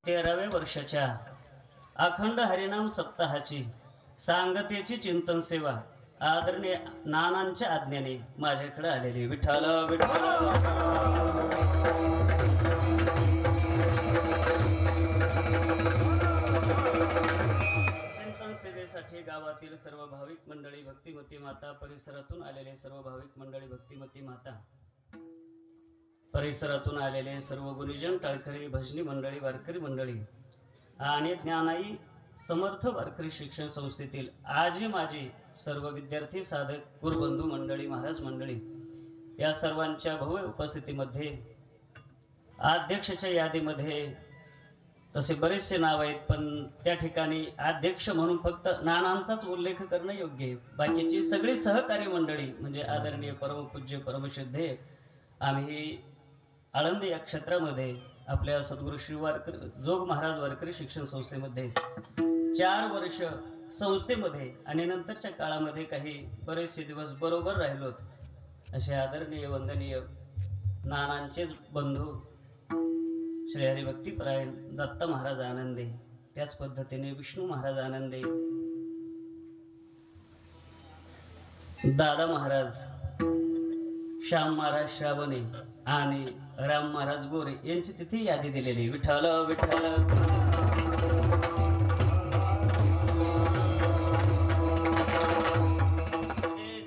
13व्या वर्षाच्या अखंड हरिनाम सप्ताहाची सांगतेची चिंतन सेवा आदरणीय नानांच्या आज्ञेने माझ्याकडे आलेली. विठ्ठल विठ्ठल. चिंतन सेवेसाठी गावातील सर्व भाविक मंडळी, भक्तिमती माता, परिसरातून आलेले सर्व भाविक मंडळी, भक्तिमती माता, परिसरातून आलेले सर्व गुरुजन, टाळकरी, भजनी मंडळी, वारकरी मंडळी आणि ज्ञानाई समर्थ वारकरी शिक्षण संस्थेतील आजी माजी सर्व विद्यार्थी, साधक, गुरुबंधू मंडळी, महाराज मंडळी या सर्वांच्या भव्य उपस्थितीमध्ये अध्यक्षाच्या यादीमध्ये तसे बरेचसे नाव आहेत, पण त्या ठिकाणी अध्यक्ष म्हणून फक्त नानांचाच उल्लेख करणं योग्य आहे. बाकीची सगळी सहकारी मंडळी म्हणजे आदरणीय परमपूज्य परमश्रद्धेय आम्ही आळंदी या क्षेत्रामध्ये आपल्या सद्गुरू श्री वारकरी जोग महाराज वारकरी शिक्षण संस्थेमध्ये 4 वर्ष संस्थेमध्ये आणि नंतरच्या काळामध्ये काही बरेचसे दिवस बरोबर राहिलोत. असे आदरणीय वंदनीय नानांचेच बंधू श्री हरिभक्तीपरायण दत्त महाराज आनंदे, त्याच पद्धतीने विष्णू महाराज आनंदे, दादा महाराज, श्याम महाराज श्रावणे आणि राम महाराज गोरे यांची तिथे यादी दिलेली. विठ्ठल विठ्ठल.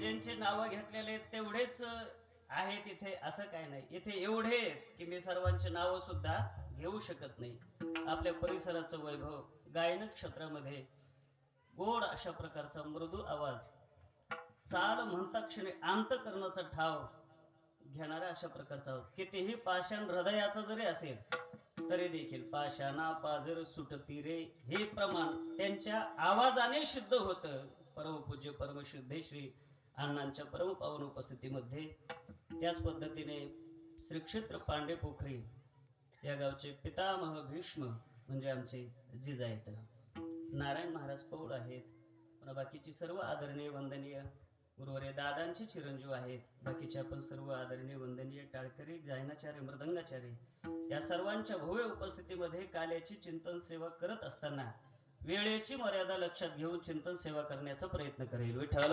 ज्यांचे नावं घेतलेले तेवढेच आहेत इथे, असं काय नाही. इथे एवढे की मी सर्वांचे नावं सुद्धा घेऊ शकत नाही. आपल्या परिसराचं वैभव, गायन क्षेत्रामध्ये गोड अशा प्रकारचा मृदू आवाज, चाल म्हणता क्षणी अंतकरणाचा ठाव घेणारा अशा प्रकारचा आवाज, कितीही पाषाण हृदयाचा जरी असेल तरी देखील पाषाणा पाजर सुटती रे हे प्रमाण त्यांच्या आवाजाने सिद्ध होतं. परमपूज्य परमशुद्धे श्री अण्णांच्या परमपावन उपस्थितीमध्ये त्याच पद्धतीने श्री क्षेत्र पांडे पोखरी या गावचे पितामह भीष्म म्हणजे आमचे जिजायत नारायण महाराज पौळ आहेत. पुन्हा बाकीची सर्व आदरणीय वंदनीय गुरुवर्य दादांचे चिरंजीव आहेत. बाकीचे आपण सर्व आदरणीय वंदनीय टाळकरी, गायनाचार्य, मृदंगाचार्य या सर्वांच्या भव्य उपस्थितीमध्ये काल्याची चिंतन सेवा करत असताना वेळेची मर्यादा लक्षात घेऊन चिंतन सेवा करण्याचा प्रयत्न करेल. विठ्ठल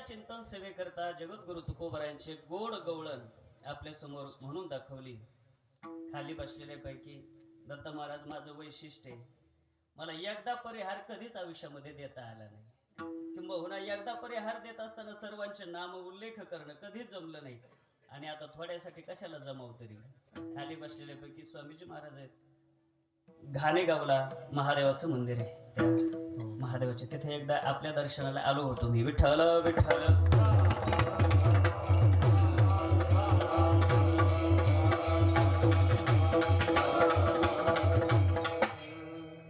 चिंतन सेवेकरता जगद्गुरु तुकोबरायांचे गोड गवळण आपल्या समोर म्हणून दाखवली. खाली बसलेल्यापैकी दत्त महाराज माझं वैशिष्ट्य आहे, मला एकदा परिहार कधीच आयुष्यामध्ये देता आला नाही. किंबहुना एकदा परिहार देत असताना सर्वांचे नाम उल्लेख करणं कधीच जमलं नाही. आणि आता थोड्यासाठी कशाला जमाव तरी. खाली बसलेल्यापैकी स्वामीजी महाराज आहेत. घाणेगावला महादेवाचं मंदिर आहे, त्या महादेवाचे तिथे एकदा आपल्या दर्शनाला आलो होतो मी. विठ्ठल विठ्ठल.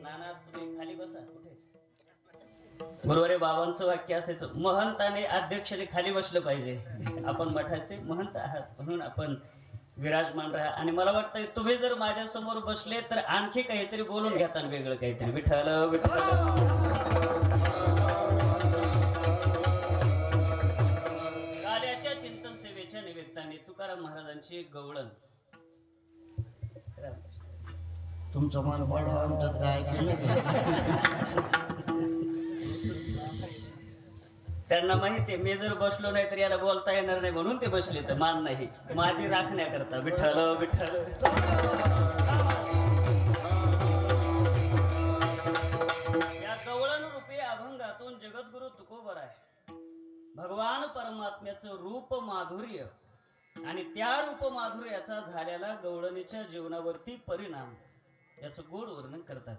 नाना तुम्ही खाली बसा. कुठे गुरुवारी बाबांचं वाक्य असायचं, महंताने अध्यक्षाने खाली बसलं पाहिजे. आपण मठाचे महंत आहात म्हणून आपण विराजमान राहा. आणि मला वाटतं तुम्ही जर माझ्या समोर बसले तर आणखी काहीतरी बोलून घेता वेगळं काहीतरी. विठ्ठल विठ्ठल. काल्याच्या चिंतन सेवेच्या निमित्ताने तुकाराम महाराजांची एक गवळण. तुमचं मन वाढवा, आमच्यात काय केलं. त्यांना माहिती आहे मी जर बसलो नाही तर याला बोलता येणार नाही म्हणून ते बसले, तर मान नाही माझी राखण्याकरता. विठ्ठल विठ्ठल. या गवळण रूपी अभंगातून जगद्गुरु तुकोबराय भगवान परमात्म्याचं रूप माधुर्य आणि त्या रूप माधुर्याचा झालेला गवळणीच्या जीवनावरती परिणाम याचं गोड वर्णन करतात.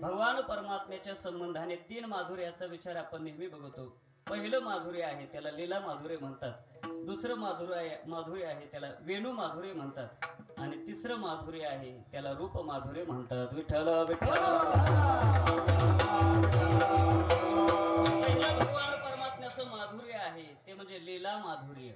भगवान परमात्म्याच्या संबंधाने 3 माधुर्याचा विचार आपण नेहमी बघतो. पहिलं माधुर्य आहे त्याला लीला माधुर्य म्हणतात, दुसरं माधुर्य आहे त्याला वेणू माधुर्य म्हणतात, आणि तिसरं माधुर्य आहे त्याला रूप माधुर्य म्हणतात. विठ्ठल विठ्ठल. भगवान परमात्म्याचं माधुर्य आहे ते म्हणजे लीला माधुर्य.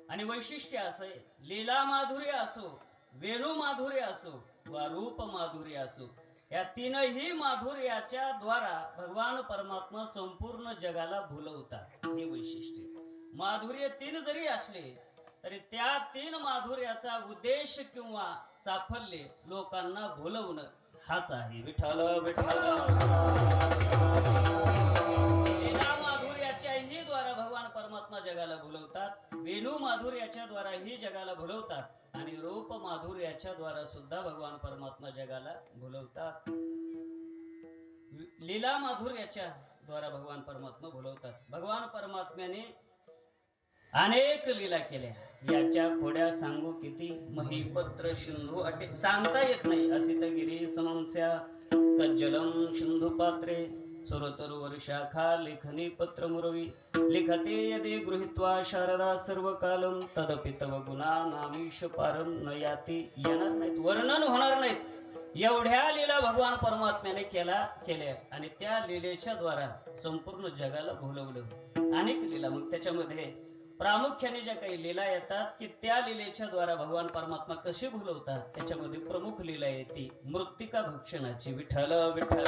आणि वैशिष्ट्य असं आहे, लीला माधुर्य असो, वेणू माधुर्य असो वा रूप माधुर्य असो, या तीनही माधुर्याच्या द्वारा भगवान परमात्मा संपूर्ण जगाला भुलवतात. हे वैशिष्ट्य. माधुर्य तीन जरी असले तरी त्या तीन माधुर्याचा उद्देश किंवा साफल्य लोकांना भुलवणं हाच आहे. विठ्ठल विठ्ठल. लीला माधुर्याच्याही द्वारा भगवान परमात्मा जगाला भुलवतात, वेणू माधुर्याच्या द्वारा ही जगाला भुलवतात आणि रूप माधुर्याच्या द्वारा सुद्धा भगवान परमात्मा जगाला भुलवतात. लीला माधुर्याच्या द्वारा भगवान परमात्मा भुलवतात. भगवान परमात्म्याने अनेक लीला केल्या, याच्या खोड्या सांगू किती. महीपत्र सिंधू अटे सांगता येत नाही. असितगिरी समंस्या कज्जलम सिंधू पात्रे सुरतरु वर्षाखा लेखनी पत्र मुरवी लिखते यदे गृहीत्वा शारदा सर्व कालम तदपि तव गुणा नामीश पारम न याती. येणार नाहीत, वर्णन होणार नाहीत. एवढ्या लीला भगवान परमात्म्याने केल्या आणि त्या लीलेच्या द्वारा संपूर्ण जगाला भुलवलं. अनेक लीला. मग त्याच्यामध्ये प्रामुख्याने ज्या काही लीला येतात की त्या लीलेच्या द्वारा भगवान परमात्मा कसे भुलवतात, त्याच्यामध्ये प्रमुख लीला येते मृत्तिका भक्षणाची. विठ्ठल विठ्ठल.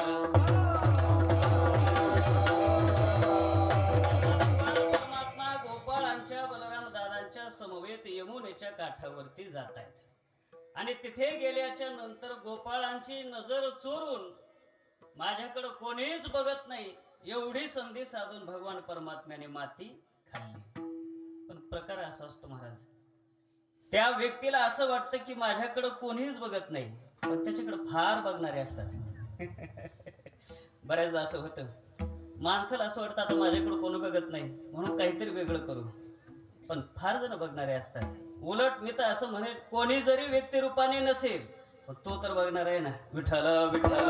परमात्मा गोपाळांच्या बलराम दादांच्या समवेत यमुनेच्या काठावरती जात आहेत आणि तिथे गेल्याच्या नंतर गोपाळांची नजर चोरून माझ्याकडे कोणीच बघत नाही एवढी संधी साधून भगवान परमात्म्याने माती खाल्ली. पण प्रकार असा असतो महाराज, त्या व्यक्तीला असं वाटतं की माझ्याकडे कोणीच बघत नाही, पण त्याच्याकडे फार बघणारे असतात. बऱ्याचदा असं होतं, माणसाला असं वाटतं आता माझ्याकडे कोणी बघत नाही म्हणून काहीतरी वेगळं करू, पण फार जण बघणारे असतात. उलट मी तर असं म्हणेल, कोणी जरी व्यक्ती रूपाने नसेल पण तो तर बघणार आहे ना. विठ्ठल विठ्ठल.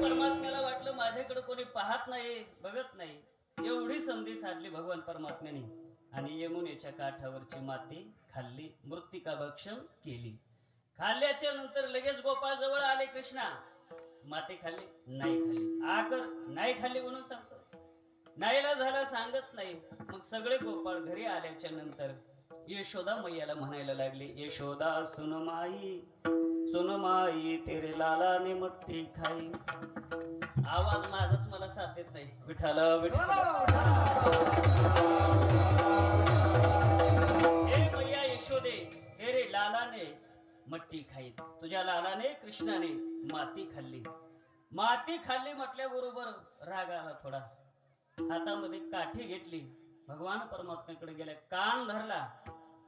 परमात्म्याला वाटलं माझ्याकडे कोणी पाहत नाही, बघत नाही, एवढी संधी साधली भगवान परमात्म्याने आणि यमुनेच्या काठावरची माती खाल्ली, मृत्तिका भक्षण केली. खाल्ल्याच्या नंतर लगेच गोपाळ जवळ आले. कृष्णा, माती खाल्ली? नाही खाल्ली. आकर नाही खाल्ली म्हणून सांगतो, नाहीला झाला सांगत नाही. मग सगळे गोपाळ घरी आल्याच्या नंतर यशोदा मैयाला म्हणायला लागले, यशोदा सुन माई तेरे लाला ने मट्टी खाई. आवाज माझाच मला साथ देत नाही. विठ्ठल विठ्ठल. हे मैया यशोदे, तेरे लालाने मट्टी खाई. तुझ्या लालाने कृष्णाने माती खाल्ली. माती खाल्ली म्हटल्याबरोबर राग आला थोडा. हातामध्ये काठी घेतली, भगवान परमात्म्याकडे गेल्या, कान धरला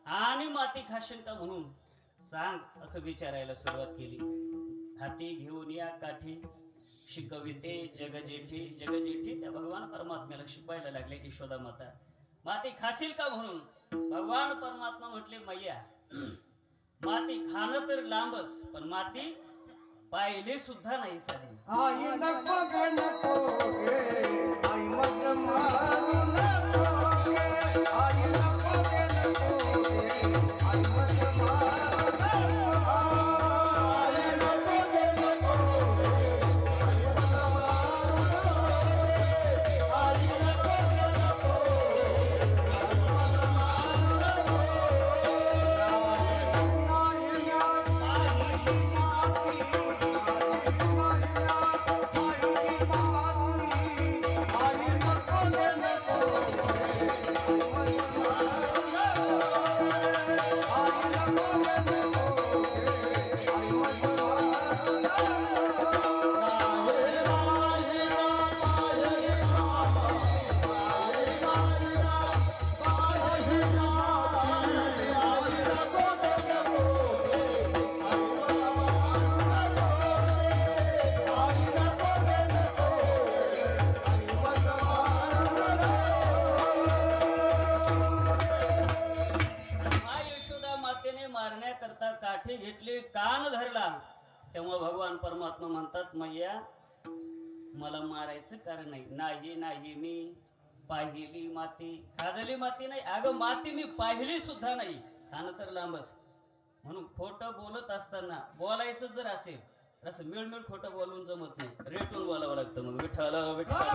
आणि माती खाशील का म्हणून सांग असं विचारायला सुरुवात केली. हाती घेऊन या काठी शिकविते जगजेठी. जगजेठी त्या भगवान परमात्म्याला शिकवायला लागले. यशोदा माता, माती खाशील का म्हणून. भगवान परमात्मा म्हटले, मैया माती खाणं तर लांबच, पण माती पाहिले सुद्धा नाही साधी. आई नको गे नको गे, आई मग मारू नको गे, आई नको गे नको गे, आई मग मारू नको, आई नको गे नको गे, आई मग मारू नको, आई नको गे नको गे, आई मग मारू काठी घेतली, कान धरला, तेव्हा भगवान परमात्मा म्हणतात, मैया मला मारायचं कारण नाही. नाही नाही मी पाहिली माती, खादली माती नाही. अगं माती मी पाहिली सुद्धा नाही, खाणं तर लांबच. म्हणून खोटं बोलत असताना बोलायचं जर असेल तर असं मिळमिळ खोटं बोलून जमत नाही, रेटून बोलावं लागतं. मग विठ्ठल विठ्ठल.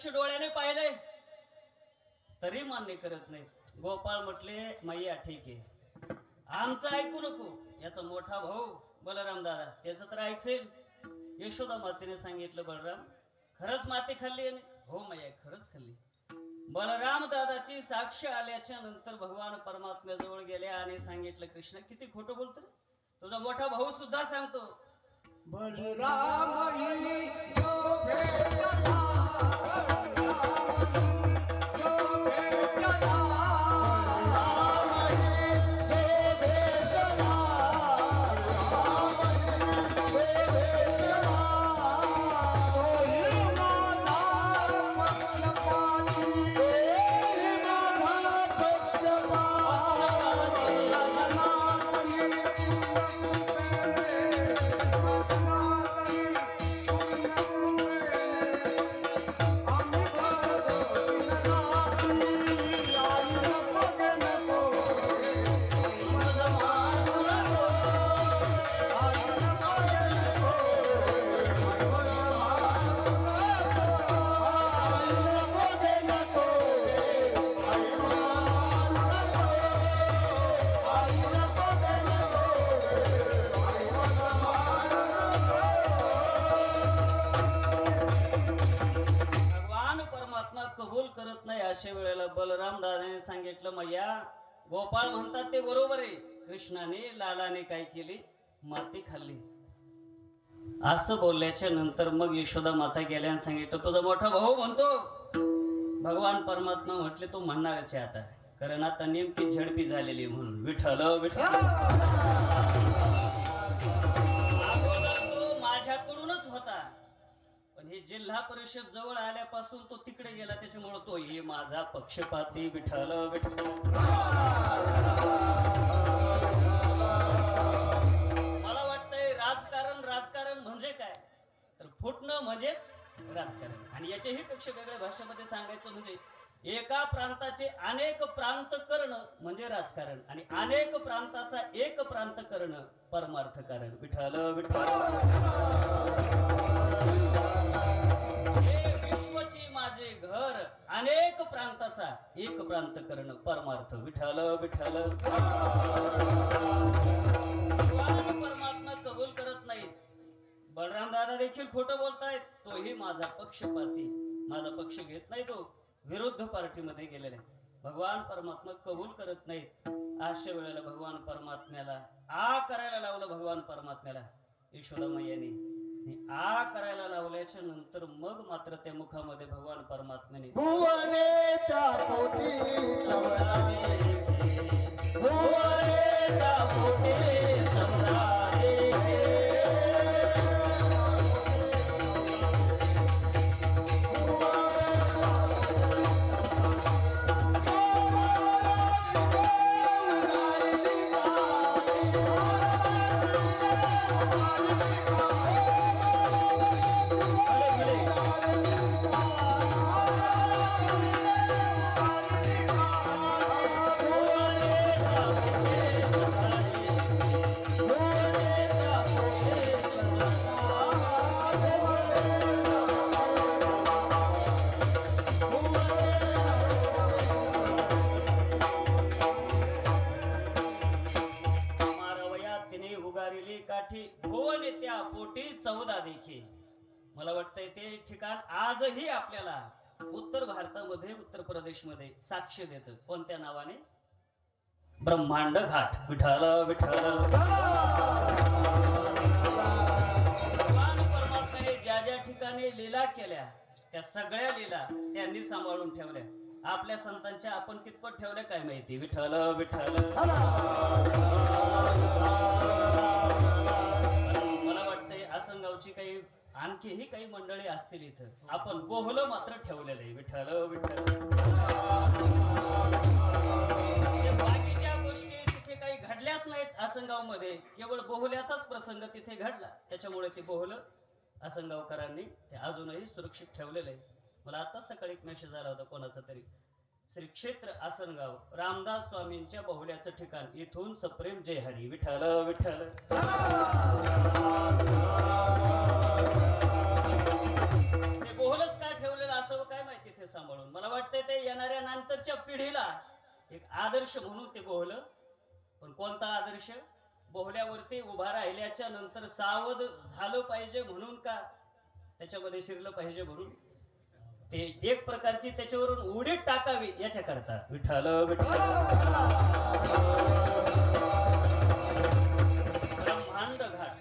प्रत्यक्ष डोळ्याने पाहिलंय तरी मान्य करत नाहीत. गोपाळ म्हटले मैया ठीक आहे, आमचं ऐकू नको, याचा मोठा भाऊ बलराम दादा त्याचं तर ऐकसेल. यशोदा मातेने सांगितलं बलराम खरंच माती खाल्ली? आणि हो मैया खरंच खाल्ली. बलराम दादाची साक्ष आल्याच्या नंतर भगवान परमात्म्याजवळ गेले आणि सांगितलं कृष्ण किती खोटं बोलतो रे? तुझा मोठा भाऊ सुद्धा सांगतो. बलराम ही जो भेटला, जो भेटला, कबूल करत नाही. अशा वेळेला बलराम दादाने सांगितलं मैया गोपाळ म्हणतात ते बरोबर आहे, कृष्णाने लालाने काय केली? माती खाल्ली. असं बोलल्याच्या नंतर मग यशोदा माता गेल्या आणि सांगितलं तुझा मोठा भाऊ म्हणतो. भगवान परमात्मा म्हटले तो म्हणणारच आहे आता, कारण आता नेमकी झडपी झालेली म्हणून. विठ्ठल विठ्ठल अगोदर तो माझ्याकडूनच होता, पण हे जिल्हा परिषद जवळ आल्यापासून तो तिकडे गेला, त्याच्यामुळे तो हे माझा पक्षपाती. विठ्ठल विठ्ठल मला वाटतंय राजकारण म्हणजे काय तर फुटणं म्हणजेच राजकारण. आणि याच्याही पेक्षा वेगळ्या भाषेमध्ये सांगायचं म्हणजे एका प्रांताचे अनेक प्रांत करणं म्हणजे राजकारण, आणि अनेक प्रांताचा एक प्रांत करणं परमार्थकारण. विठ्ठल विठ्ठल हे विश्वची माझे घर, अनेक प्रांताचा एक प्रांत करणं परमार्थ. विठ्ठल विठ्ठल परमात्मा कबूल करत नाहीत. बलराम दादा देखील खोटं बोलतायत. तोही माझा पक्षपाती, माझा पक्ष घेत नाही, तो विरुद्ध पार्टीमध्ये गेलेला आहे. भगवान परमात्मा कबूल करत नाहीत. अशा वेळेला भगवान परमात्म्याला आ करायला लावलं. भगवान परमात्म्याला यशोदा मैयाने आ करायला लावल्याच्या नंतर मग मात्र त्या मुखामध्ये भगवान परमात्म्याने भुवने त्या पोटी चवरारे, भुवने त्या पोटी चवरारे. मला वाटतंय ते ठिकाण आजही आपल्याला उत्तर भारतामध्ये, उत्तर प्रदेशमध्ये साक्ष देतं. कोणत्या नावाने? ब्रह्मांड घाट. विठ्ठल विठ्ठल भगवान परमात्म्याने ज्या ज्या ठिकाणी लीला केल्या त्या सगळ्या लीला त्यांनी सांभाळून ठेवल्या. आपल्या संतांच्या आपण कितपत ठेवल्या काय माहिती. विठ्ठल विठ्ठल मला वाटतंय आसनगावची काही आणखीही काही मंडळी असतील इथं. आपण बोहलं मात्र ठेवलेलं आहे. विठ्ठल विठ्ठल बाकीच्या गोष्टी तिथे काही घडल्याच नाहीत. आसनगाव मध्ये केवळ बोहल्याचाच प्रसंग तिथे घडला, त्याच्यामुळे ते बोहलं आसनगावकरांनी ते अजूनही सुरक्षित ठेवलेलं आहे. मला आताच सकाळी एक मेसेज आला होता कोणाचा तरी, श्री क्षेत्र आसनगाव रामदास स्वामींच्या बहुल्याचं ठिकाण, इथून सप्रेम जय हरी. विठ्ठल विठ्ठल ते बोहलच काय ठेवलेलं असावं काय माहिती. सांभाळून. मला वाटतंय ते येणाऱ्या नंतरच्या पिढीला एक आदर्श म्हणून ते बोहलं. पण कोणता आदर्श? बोहल्यावरती उभा राहिल्याच्या नंतर सावध झालं पाहिजे म्हणून का, त्याच्यामध्ये शिरलं पाहिजे म्हणून, ते एक प्रकारची त्याच्यावरून उडी टाकावी याच्याकरता. विठ्ठल विठ्ठल. ब्रह्मांड घाट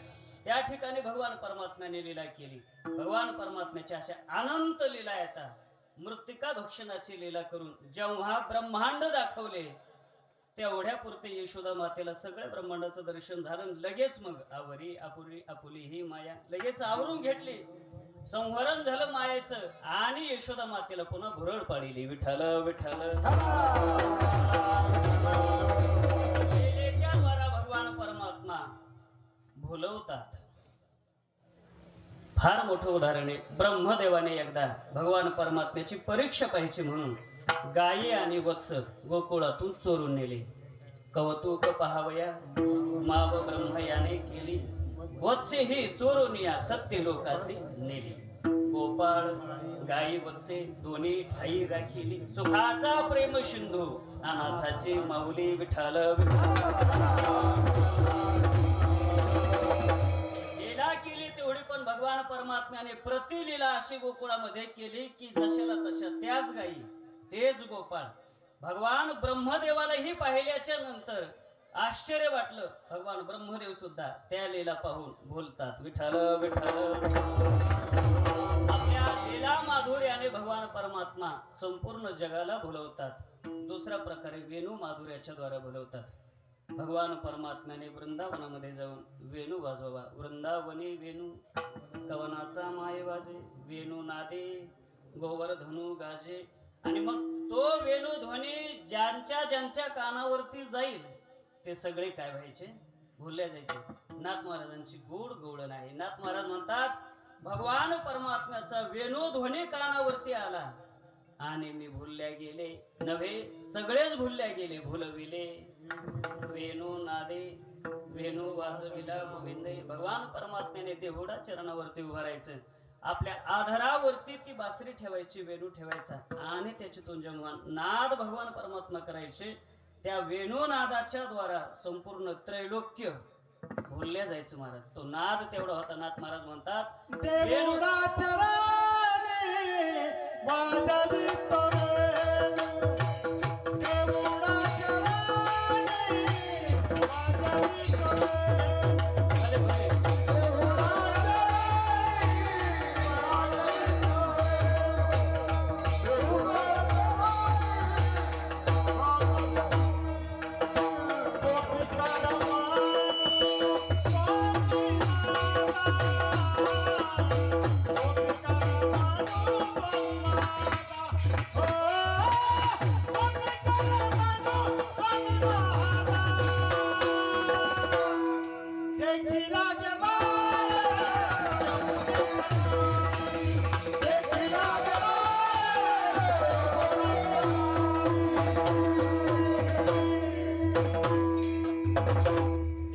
त्या ठिकाणी भगवान परमात्म्याने लीला केली. भगवान परमात्म्याच्या अशा अनंत लीला येतात. मृत्तिका भक्षणाची लीला करून जेव्हा ब्रह्मांड दाखवले तेवढ्या पुरते यशोदा मातेला सगळ्या ब्रह्मांडाचं दर्शन झालं. लगेच मग आवरी आपुरी आपुली ही माया लगेच आवरून घेतली. संवरण झालं मायेचं आणि यशोदा मातेला पुन्हा भुरळ पाळली. विठ्ठल विठ्ठल. लीलेच्या द्वारा भगवान परमात्मा भुलवतात. फार मोठं उदाहरण आहे. ब्रह्मदेवाने एकदा भगवान परमात्म्याची परीक्षा पाहिजे म्हणून गायी आणि वत्स गोकुळातून चोरून नेले. कौतुक पहावया माव ब्रह्म याने केली. वत्से ही चोरून या सत्य लोकासी नेली. गोपाळ गायी वत्से दोन्ही ठाई राखिली. सुखाचा प्रेम सिंधू अनाथाची माऊली. विठ्ठल लीला केली तेवढी पण भगवान परमात्म्याने प्रतिलीला अशी गोकुळामध्ये केली की जशाला तशा त्याच गायी तेच गोपाळ. भगवान ब्रह्मदेवालाही पाहिल्याच्या नंतर आश्चर्य वाटलं. भगवान ब्रह्मदेव सुद्धा त्या लीला पाहून बोलतात. विठ्ठल विठ्ठल. आपल्या लीला माधुर्याने भगवान परमात्मा संपूर्ण जगाला भुलवतात. दुसऱ्या प्रकारे वेणू माधुर्याच्या द्वारे भुलवतात. भगवान परमात्म्याने वृंदावनामध्ये जाऊन वेणू वाजवावा. वृंदावनी वेणू कवनाचा माय वाजे. वेणू नादे गोवर्धनू गाजे. आणि मग तो वेणू ध्वनी ज्यांच्या ज्यांच्या कानावरती जाईल ते सगळे काय व्हायचे? भुलले जायचे. नाथ महाराजांची गोड गवळण आहे. नाथ महाराज म्हणतात भगवान परमात्म्याचा वेणू ध्वनी कानावरती आला आणि मी भुलल्या गेले नव्हे, सगळेच भुलल्या गेले. भुलविले वेणू नादे वेणू वाजविला गोविंदे. भगवान परमात्म्याने देहुडा चरणावरती उभं राहायचं. आपल्या आधारावरती ती बासरी ठेवायची, वेणू ठेवायचा आणि त्याच्यातून जेव्हा नाद भगवान परमात्मा करायचे त्या वेणुनादाच्या द्वारा संपूर्ण त्रैलोक्य भुलल्या जायचं महाराज. तो नाद तेवढा होता. नाथ महाराज म्हणतात देवडा चरणी वाजली तो वेणू.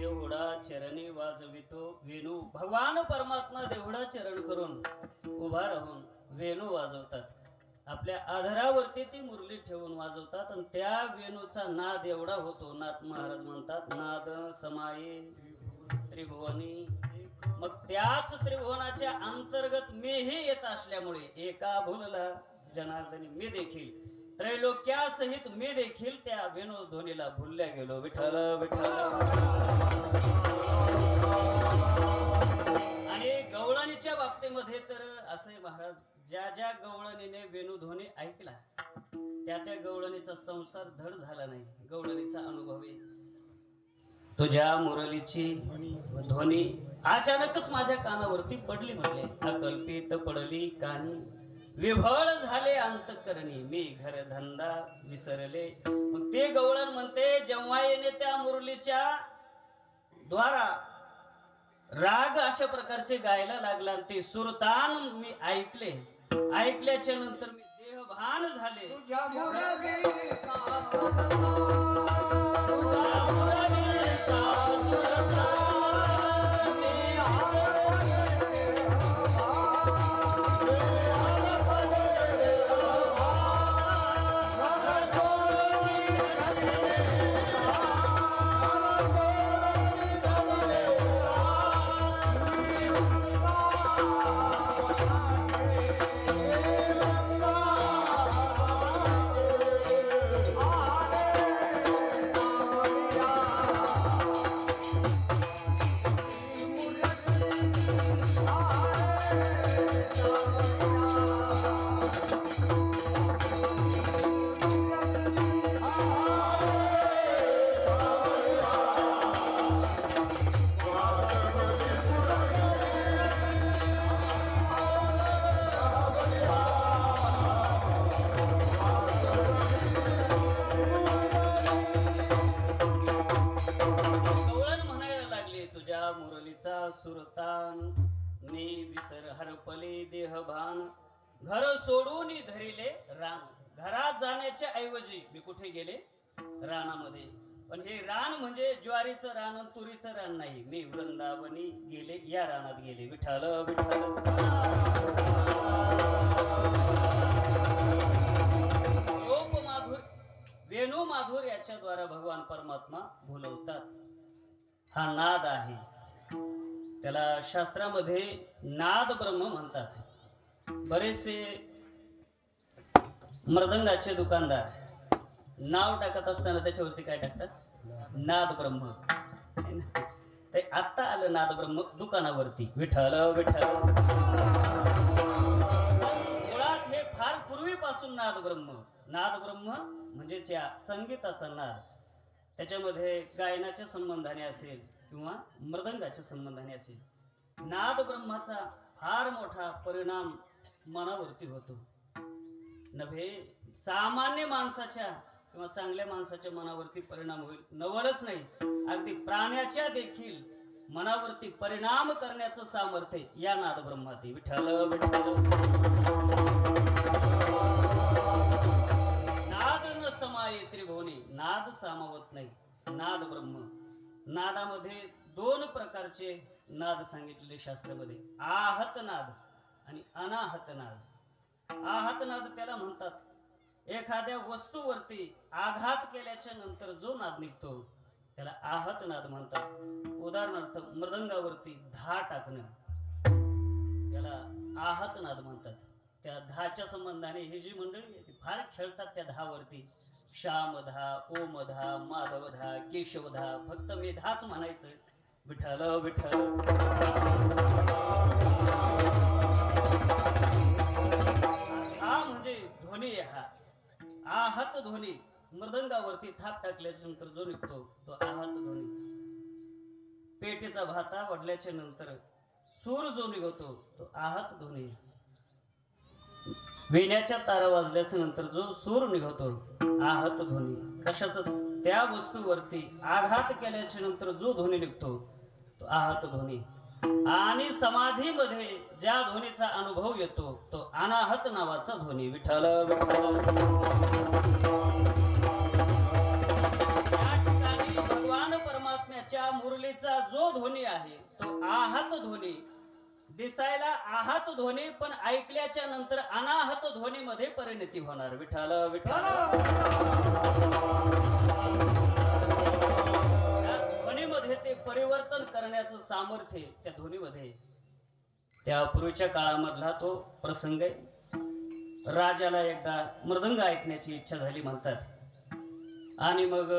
देवडा चरणी वाजली तो वेणू. भले भले. भगवान परमात्मा देवढा चरण करून उभा राहून वेणू वाजवतात. आपल्या आधारावरती ती मुरली ठेवून वाजवतात आणि त्या वेणूचा नाद एवढा होतो. नाथ महाराज म्हणतात नाद समाये त्रिभुवनी. मग त्याच त्रिभुवनाच्या अंतर्गत मीही येत असल्यामुळे एका भुलला जनार्दनी मी देखील त्रैलोक्यासहित मी देखील त्या वेणू ध्वनीला भुलल्या गेलो. विठ्ठल विठ्ठल. आणि गवळणीच्या बाबतीमध्ये तर असे महाराज ज्या ज्या गवळणीने वेणुध्वनी ऐकला त्या त्या गवळणीचा संसार धड झाला नाही. गवळणीचा अनुभव आहे. तुझ्या मुरलीची ध्वनी अचानकच माझ्या कानावरती पडली म्हणले. अकल्पित पडली कानी विभळ झाले अंतकरणी मी घर धंदा विसरले. मग ते गवळण म्हणते जेव्हा येणे त्या मुरलीच्या द्वारा राग अशा प्रकारचे गायला लागला आणि ते सुरतान मी ऐकले. ऐकल्याच्या नंतर मी देहभान झाले. तुझ्या मुरलीचा माझ्या मुरलीचा सुरतान, मी विसर हरपले देहभान, घर सोडून धरिले रान. घरात जाण्याच्या ऐवजी मी कुठे गेले? रानामध्ये. पण हे रान म्हणजे ज्वारीचं रान, तुरीचं रान नाही. मी वृंदावनी गेले, या रानात गेले. विठ्ठल विठ्ठल. गोप माधुर, वेणू माधुर याच्याद्वारा भगवान परमात्मा बोलवतात. हा नाद आहे, त्याला शास्त्रामध्ये नाद ब्रह्म म्हणतात. बरेचसे मृदंगाचे दुकानदार नाव टाकत असताना त्याच्यावरती काय टाकतात? नाद ब्रह्म. ते आत्ता आलं नाद ब्रह्म दुकानावरती. विठ्ठल विठ्ठल. मुळात हे फार पूर्वीपासून नाद ब्रह्म. नाद ब्रह्म म्हणजेच या संगीताचा नाद. त्याच्यामध्ये गायनाच्या संबंधाने असेल किंवा मृदंगाच्या संबंधाने असेल, नाद ब्रह्माचा फार मोठा परिणाम मनावरती होतो. नव्हे सामान्य माणसाच्या किंवा चांगल्या माणसाच्या मनावरती परिणाम होईल, नवलच नाही, अगदी प्राण्याच्या देखील मनावरती परिणाम करण्याचं सामर्थ्य या नाद ब्रह्माती. विठ्ठल विठ्ठल. नाद न समाये त्रिभुवनी. नाद सामावत नाही. नाद ब्रह्म. नादामध्ये दोन प्रकारचे नाद सांगितलेले शास्त्रामध्ये, आहत नाद आणि अनाहत नाद. आहत नाद त्याला म्हणतात, एखाद्या वस्तूवरती आघात केल्याच्या नंतर जो नाद निघतो त्याला आहत नाद म्हणतात. उदाहरणार्थ मृदंगावरती धा टाकणं, त्याला आहत नाद म्हणतात. त्या धाच्या संबंधाने ही जी मंडळी आहे ती फार खेळतात त्या धावरती. श्यामधा, ओमधा, माधवधा, केशवधा. फक्त मी धाच म्हणायचं. विठ्ठल विठ्ठल. हा म्हणजे ध्वनी आहे. हा आहत ध्वनी. मृदंगावरती थाप टाकल्याच्या नंतर जो निघतो तो आहत ध्वनी. पेटीचा भाता वडल्याच्या नंतर सूर जो निघतो तो आहत ध्वनी. वेण्याच्या तारा वाजल्याच्या नंतर जो सूर निघतो आहत ध्वनी. कशाचं? त्या वस्तूवरती आघात केल्याच्या नंतर जो ध्वनी निघतो तो आहत ध्वनी. आणि समाधीमध्ये ज्या ध्वनीचा अनुभव येतो तो अनाहत नावाचा ध्वनी. विठ्ठल विठ्ठल. या ठिकाणी भगवान परमात्म्याच्या मुरलीचा जो ध्वनी आहे तो आहत ध्वनी. दिसायला आहत ध्वनी, पण ऐकल्याच्या नंतर अनाहत ध्वनीमध्ये परिणती होणार. विठ्ठल विठ्ठल. ध्वनीमध्ये ते परिवर्तन करण्याचं सामर्थ्य त्या ध्वनीमध्ये. त्या पूर्वीच्या काळामधला तो प्रसंग आहे. राजाला एकदा मृदंग ऐकण्याची इच्छा झाली म्हणतात, आणि मग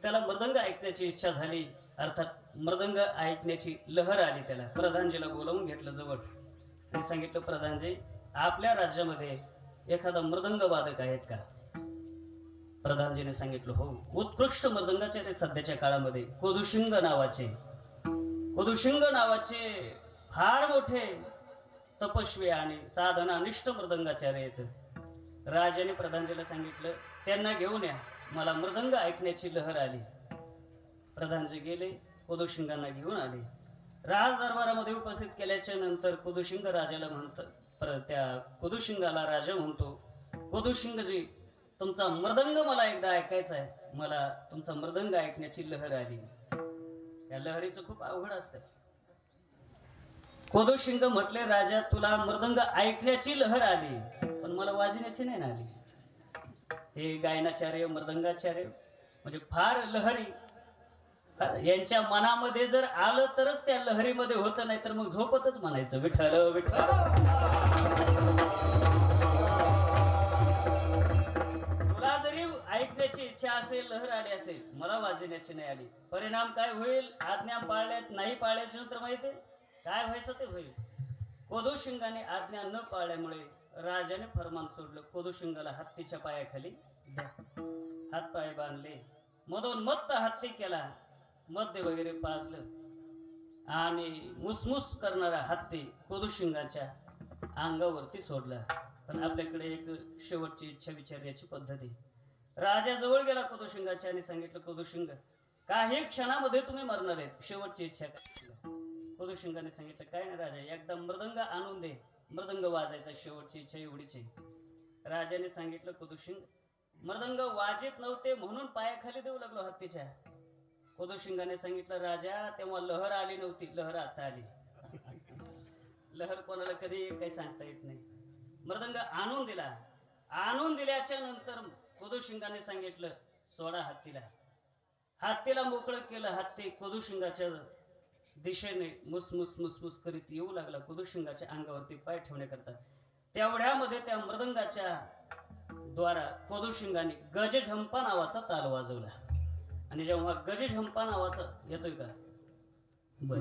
त्याला मृदंग ऐकण्याची इच्छा झाली, अर्थात मृदंग ऐकण्याची लहर आली. त्याला प्रधानजीला बोलावून घेतलं जवळ आणि सांगितलं, प्रधानजी आपल्या राज्यामध्ये एखादा मृदंग वादक आहेत का? प्रधानजीने सांगितलं, हो, उत्कृष्ट मृदंगाचार्य सध्याच्या काळामध्ये कोदुशिंग नावाचे फार मोठे तपस्वी आणि साधनानिष्ठ मृदंगाचार्य आहेत. राजाने प्रधानजीला सांगितलं, त्यांना घेऊन या, मला मृदंग ऐकण्याची लहर आली. प्रधानजी गेले, कोदुशिंगांना घेऊन आले. राज दरबारामध्ये उपस्थित केल्याच्या नंतर कोदुशिंग राजाला म्हणतं, त्या कोदुशिंगाला राजा म्हणतो, कोदुशिंगजी तुमचा मृदंग मला एकदा ऐकायचा आहे. मला तुमचा मृदंग ऐकण्याची लहर आली. या लहरीचं खूप अवघड असतं. कोदुशिंग म्हटले, राजा तुला मृदंग ऐकण्याची लहर आली, पण मला वाजण्याची नाही आली. हे गायनाचार्य मृदंगाचार्य म्हणजे फार लहरी. यांच्या मनामध्ये जर आलं तरच त्या लहरीमध्ये होतं, नाही तर मग झोपतच म्हणायचं. विठ्ठल विठ्ठल. तुला जरी ऐकण्याची इच्छा असेल, लहर आली असेल, मला वाजण्याची नाही आली. परिणाम काय होईल? आज्ञा पाळल्यात नाही पाळल्याच्या नंतर माहिती काय व्हायचं ते होईल. कोदुशिंगाने आज्ञा न पाळल्यामुळे राजाने फरमान सोडलं, कोदुशिंगाला हत्तीच्या पायाखाली द्या. हात पाय बांधले, मधोन्मत्त हत्ती केला, मध्य वगैरे पाजलं आणि मुसमुस करणारा हत्ती कोदुशिंगाच्या अंगावरती सोडला. पण आपल्याकडे एक शेवटची इच्छा विचारण्याची पद्धती. राजा जवळ गेला कोदुशिंगाच्या आणि सांगितलं, कोदुशिंग काही क्षणामध्ये तुम्ही मरणार आहेत, शेवटची इच्छा कोदूशिंगाने सांगितलं काय नाही राजा, एकदा मृदंग आणून दे, मृदंग वाजायचा शेवटची इच्छा एवढीच आहे. राजाने सांगितलं कोदूशिंग मृदंग वाजित नव्हते म्हणून पायाखाली देऊ लागलो हत्तीच्या. कोदूशिंगाने सांगितलं राजा तेव्हा लहर आली नव्हती, लहर आता आली. लहर कोणाला कधी काही सांगता येत नाही. मृदंग आणून दिला. आणून दिल्याच्या नंतर कोदूशिंगाने सांगितलं सोडा हत्तीला. हत्तीला मोकळं केलं. हत्ती कोदूशिंगाच्या दिशेने मुसमुस मुसमुस करीत येऊ लागला कोदूशिंगाच्या अंगावरती पाय ठेवण्याकरता. तेवढ्यामध्ये त्या मृदंगाच्या द्वारा कोदूशिंगाने गजझंपा नावाचा ताल वाजवला. आणि जेव्हा गजझंपा नावाचा येतोय का बर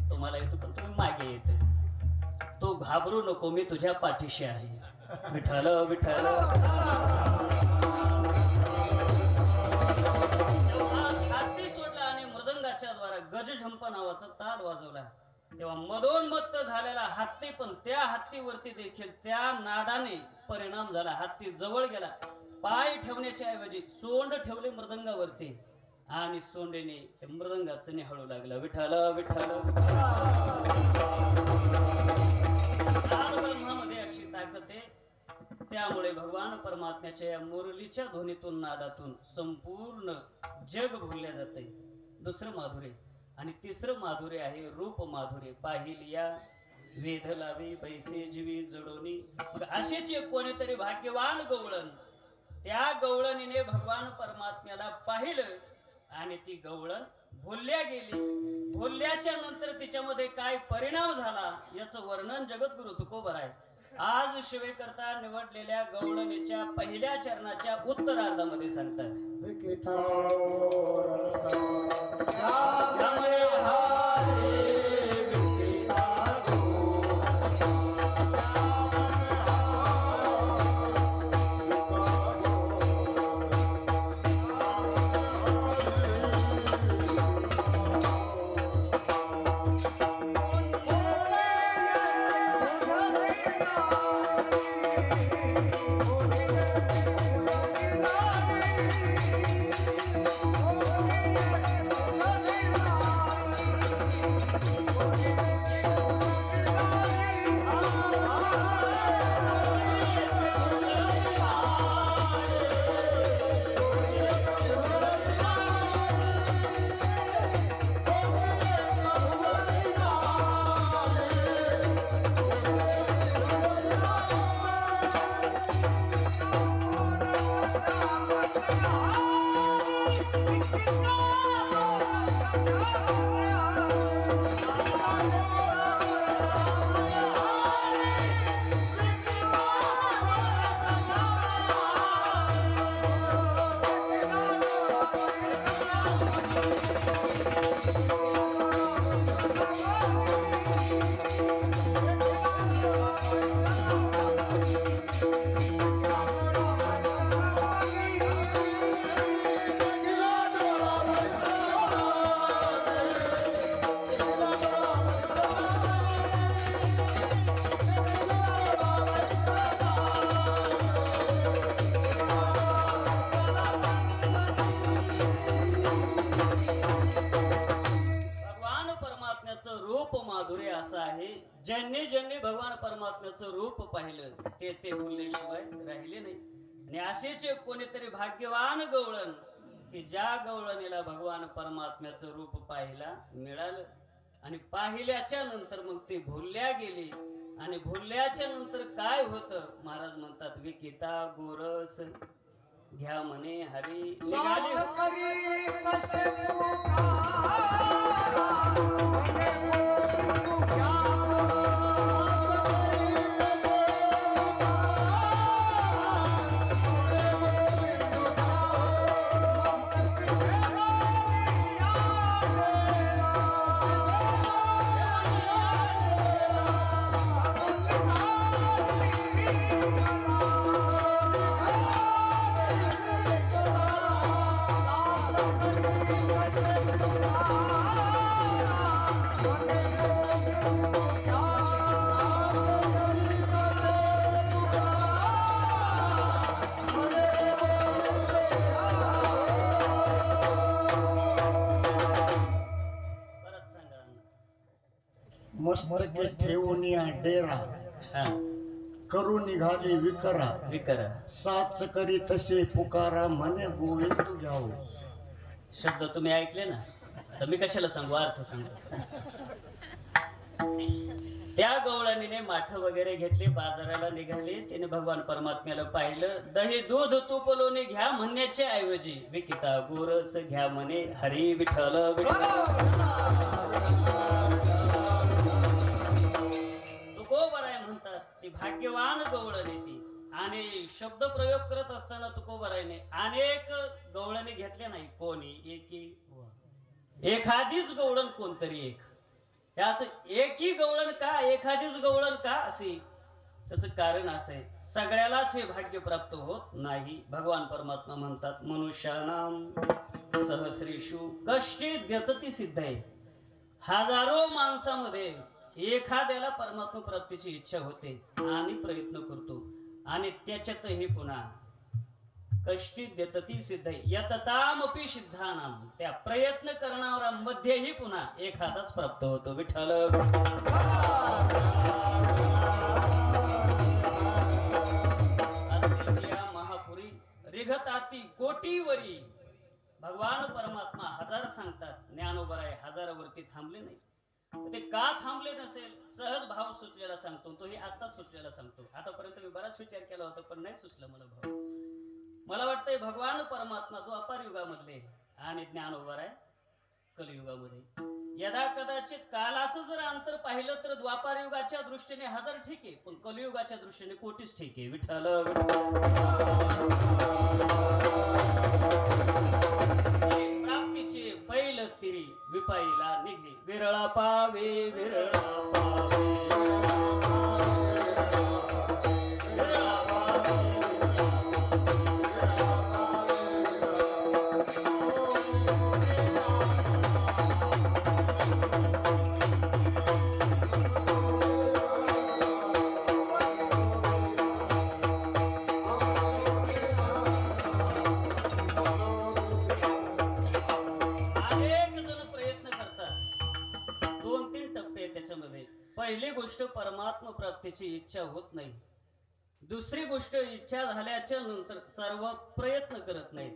तुम्हाला येतो पण तुम्ही मागे येते. तू घाबरू नको, मी तुझ्या पाठीशी आहे. विठ्ठल विठ्ठल. हाती सोडला आणि मृदंगाच्या द्वारा गजझंपा नावाचा ताल वाजवला. तेव्हा मदोन्मत्त झालेला हत्ती पण त्या हत्तीवरती देखील त्या नादाने परिणाम झाला. हत्ती जवळ गेला. पाय ठेवण्याच्या ऐवजी सोंड ठेवले मृदंगावरती आणि सोंडेने ते मृदंगाचं निहाळू लागला. विठ्ठल विठ्ठल. ब्रह्मामध्ये अशी ताकद आहे. त्यामुळे भगवान परमात्म्याच्या या मुरलीच्या ध्वनीतून नादातून संपूर्ण जग भुलल्या जाते. दुसरं माधुर्य आणि तिसरं माधुर्य आहे रूप माधुर्य. पाहिलिया वेध लावी बैसे जीवी जडोनी. मग अशीच एक कोणीतरी भाग्यवान गवळण त्या गवळणीने भगवान परमात्म्याला पाहिलं आणि ती गवळण भुलल्या गेली. भुलल्याच्या नंतर तिच्यामध्ये काय परिणाम झाला याचं वर्णन जगद्गुरु तुकोबर आहे. आज शिवेकरता निवडलेल्या गवळणीच्या पहिल्या चरणाच्या उत्तरार्धामध्ये सांगतात. ज्यांनी ज्यांनी भगवान परमात्म्याचं रूप पाहिलं ते बोलल्याशिवाय राहिले नाही. आणि असेच कोणीतरी भाग्यवान गवळण की ज्या गवळणीला भगवान परमात्म्याचं रूप पाहायला मिळालं आणि पाहिल्याच्या नंतर मग ते भुलल्या गेली. आणि भुलल्याच्या नंतर काय होतं महाराज म्हणतात विकिता गोरस घ्या म्हणे हरी निघाले. मस्तके ठेवून या डेरा हा करू निघाली विकरा विकर साच करी तसे पुकारा म्हणे गोविंद घ्याव. शब्द तुम्ही ऐकले ना, आता मी कशाला सांगू, अर्थ सांगतो. त्या गवळणीने माठ वगैरे घेतली, बाजाराला निघाली. त्याने भगवान परमात्म्याला पाहिलं. दही दूध तूप लोणी घ्या म्हणण्याच्या ऐवजी विकिता गोरस घ्या म्हणे हरी विठ्ठल विठ्ठल. तुकोबर आहे म्हणतात, ती भाग्यवान गवळणी ती. आणि शब्द प्रयोग करत असताना तुकोबरायने अनेक गवळणी घेतल्या नाही, कोणी एखादीच गवळण, कोणतरी एक. हे असं एकही गवळण का, एखादीच गवळण का असे, त्याचं कारण असं आहे, सगळ्यालाच हे भाग्य प्राप्त होत नाही. भगवान परमात्मा म्हणतात मनुष्यानाम सहस्रेषु कश्चित् द्यतति सिद्धये. हजारो माणसामध्ये एखाद्याला परमात्मा प्राप्तीची इच्छा होते आणि प्रयत्न करतो, आणि त्याच्यातही पुन्हा कश्चित् द्यतति सिद्धये यततामपि सिद्धानाम, त्या प्रयत्न करणाऱ्यांमध्येही पुन्हा एखादाच प्राप्त होतो. विठ्ठल असतेच्या महापुरी रिघताती कोटीवरी. भगवान परमात्मा हजार सांगतात, ज्ञानोबराय हजारावरती थांबले नाही. ते का थांबले नसेल, सहज भाव सुचलेला सांगतो, तोही आता सुचलेला सांगतो. आतापर्यंत मी बराच विचार केला होता पण नाही सुचला मला भाव. मला वाटतंय भगवान परमात्मा द्वापार युगामधले आणि ज्ञानोबराय कलियुगामध्ये. यदा कदाचित कालाचं जर अंतर पाहिलं तर द्वापार युगाच्या दृष्टीने हजार ठीक आहे, पण कलियुगाच्या दृष्टीने कोटीच ठीक आहे. विठ्ठल प्राप्तीचे पैल तिरी विपाईला निघे विरळा पावे विरळा पावे. पहिली गोष्ट परमात्मा प्राप्तीची इच्छा होत नाही. दुसरी गोष्ट इच्छा झाल्याच्या नंतर सर्व प्रयत्न करत नाहीत.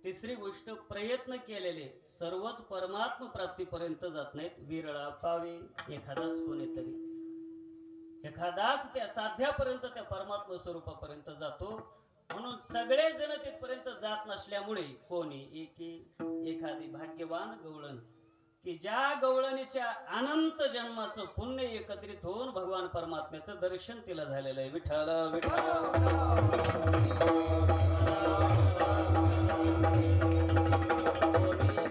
तिसरी गोष्ट प्रयत्न केलेले सर्वच परमात्मा प्राप्तीपर्यंत जात नाहीत. विरळा पावे, एखादाच कोणीतरी, एखादाच त्या साध्यापर्यंत, त्या परमात्मा स्वरूपापर्यंत जातो. म्हणून सगळे जण तिथपर्यंत जात नसल्यामुळे कोणी एखादी भाग्यवान गवळण, की ज्या गवळणीच्या अनंत जन्माचं पुण्य एकत्रित होऊन भगवान परमात्म्याचं दर्शन तिला झालेलं आहे. विठ्ठल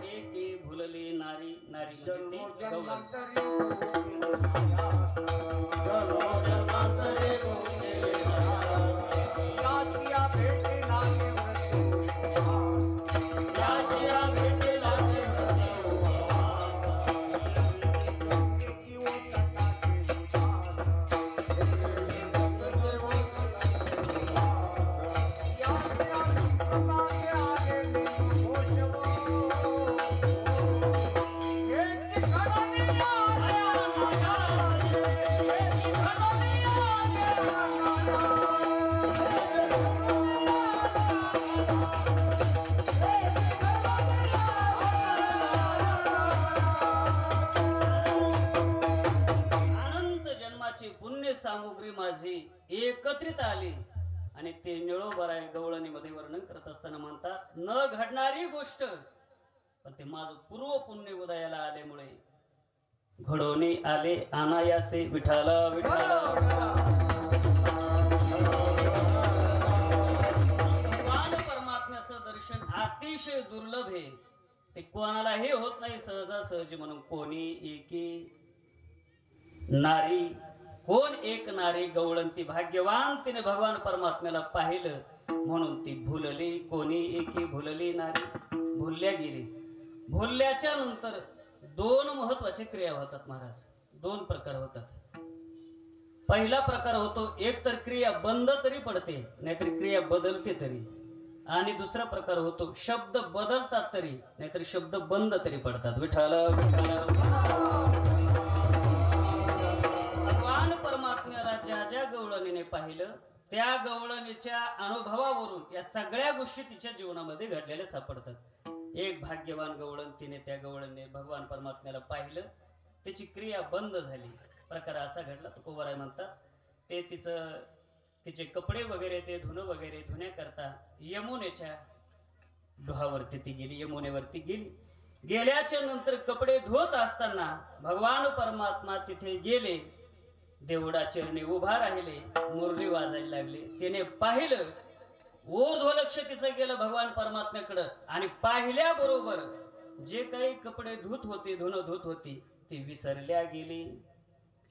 एकी भुलली नारी, नारी पुण्य सामुग्री माझी एकत्रित आली. आणि ते निळोबराय गवळणीमध्ये वर्णन करत असताना म्हणतात, न घडणारी गोष्ट पण ते माझं पूर्व पुण्य उदयाला आल्यामुळे घडवणे आले अनायासे. विठ्ठल विठ्ठल. भगवान परमात्म्याचं दर्शन अतिशय दुर्लभ आहे. ते कोणालाही होत नाही सहजासहजी. म्हणून कोणी एकी नारी, कोण एक नारी गवळण, ती भाग्यवान, तिने भगवान परमात्म्याला पाहिलं म्हणून ती भुलली. कोणी एकी भुलली नारी, भुलल्या गेली. भुलल्याच्या नंतर दोन महत्वाची क्रिया होतात महाराज. दोन प्रकार होतात. पहिला प्रकार होतो, एक तर क्रिया बंद तरी पडते, नाहीतर क्रिया बदलते तरी. आणि दुसरा प्रकार होतो, शब्द बदलतात तरी, नाहीतर शब्द बंद तरी पडतात. विठ्ठल विठ्ठल. पाहिलं त्या गवळणीच्या अनुभवावरून या सगळ्या गोष्टी तिच्या जीवनामध्ये घडलेल्या सापडतात. एक भाग्यवान गवळण, तिने त्या गवळणीने भगवान परमात्म्याला पाहिलं, त्याची क्रिया बंद झाली. प्रकार असा घडला, तुकोबाराय म्हणतात ते तिचे कपडे वगैरे ते धुणं वगैरे धुण्याकरता यमुनेच्या डोहावरती ती गेली, यमुनेवरती गेली. गेल्याच्या नंतर कपडे धुत असताना भगवान परमात्मा तिथे गेले, देवडा चरणी उभा राहिले, मुरली वाजायला लागले. तिने पाहिलं, ऊर्ध्वलक्ष तिचं गेलं भगवान परमात्म्याकडं, आणि पाहिल्याबरोबर जे काही कपडे धुणं धुत होती ती विसरल्या गेली.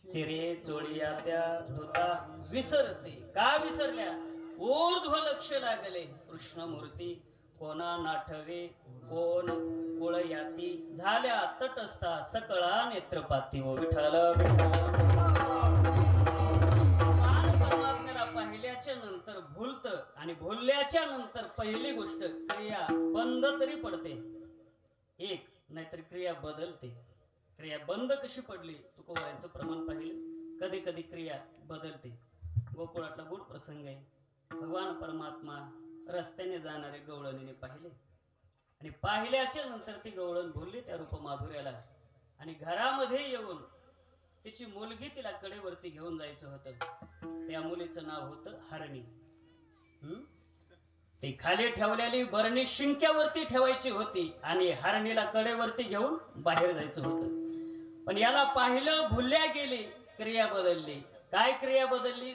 चिरे चोळिया त्या धुता विसरते. का विसरल्या? ऊर्ध्वलक्ष लागले. कृष्णमूर्ती कोणा नाठवे कोण कोळयाती, झाल्या तटस्था सकळा नेत्रपाती. ओ विठ्ठल परमात्म्याला पाहिल्याच्या नंतर भूलत, आणि भूलल्याच्या नंतर पहिली गोष्ट क्रिया बंद तरी पडते एक, नाहीतर क्रिया बदलते. क्रिया बंद कशी पडली? तुकोबारायांचं प्रमाण पाहिलं. कधी कधी क्रिया बदलते. गोकुळातला गुढ प्रसंग आहे. भगवान परमात्मा रस्त्याने जाणारे गवळणीने पाहिले, आणि पाहिल्याच्या नंतर ती गवळण भुलली त्या रूप माधुर्याला, आणि घरामध्ये येऊन तिची मुलगी तिला कडेवरती घेऊन जायचं होतं. त्या मुलीचं नाव होतं हरणी. ती खाली ठेवलेली बरणी शिंक्यावरती ठेवायची होती, आणि हरणीला कडेवरती घेऊन बाहेर जायचं होतं. पण याला पाहिलं, भुलल्या गेली, क्रिया बदलली. काय क्रिया बदलली?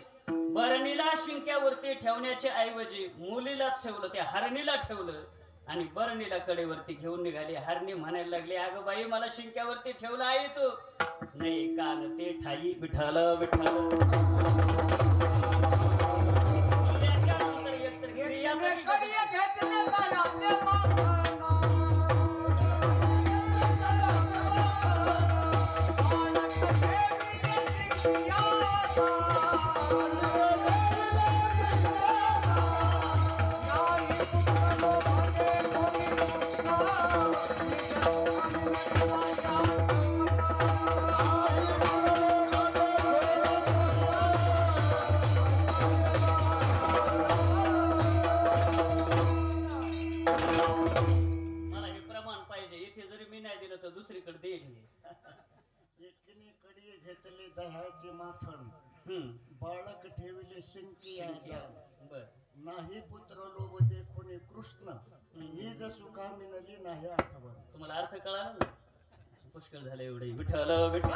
बरणीला शिंक्यावरती ठेवण्याच्या ऐवजी मुलीलाच ठेवलं, त्या हरणीला ठेवलं, आणि बरणीला कडेवरती घेऊन निघाली. हरणी म्हणायला लागली, अगं बाई, मला शिंक्यावरती ठेवलं आहे तू. नाही, कान ते ठाई विठ्ठल विठ्ठल. त्याच्यानंतर एकतर क्रिया दुसरीकडे देईल. एकीने घेतले दह्याचे माथण, बाळक ठेविले शिंकी. नाही पुत्र लोभ देखुनी कृष्ण, निज सुखा मिनली नाही आठवण. तुम्हाला अर्थ कळाला ना? पुष्कळ झाले एवढे. विठ्ठल विठ्ठल.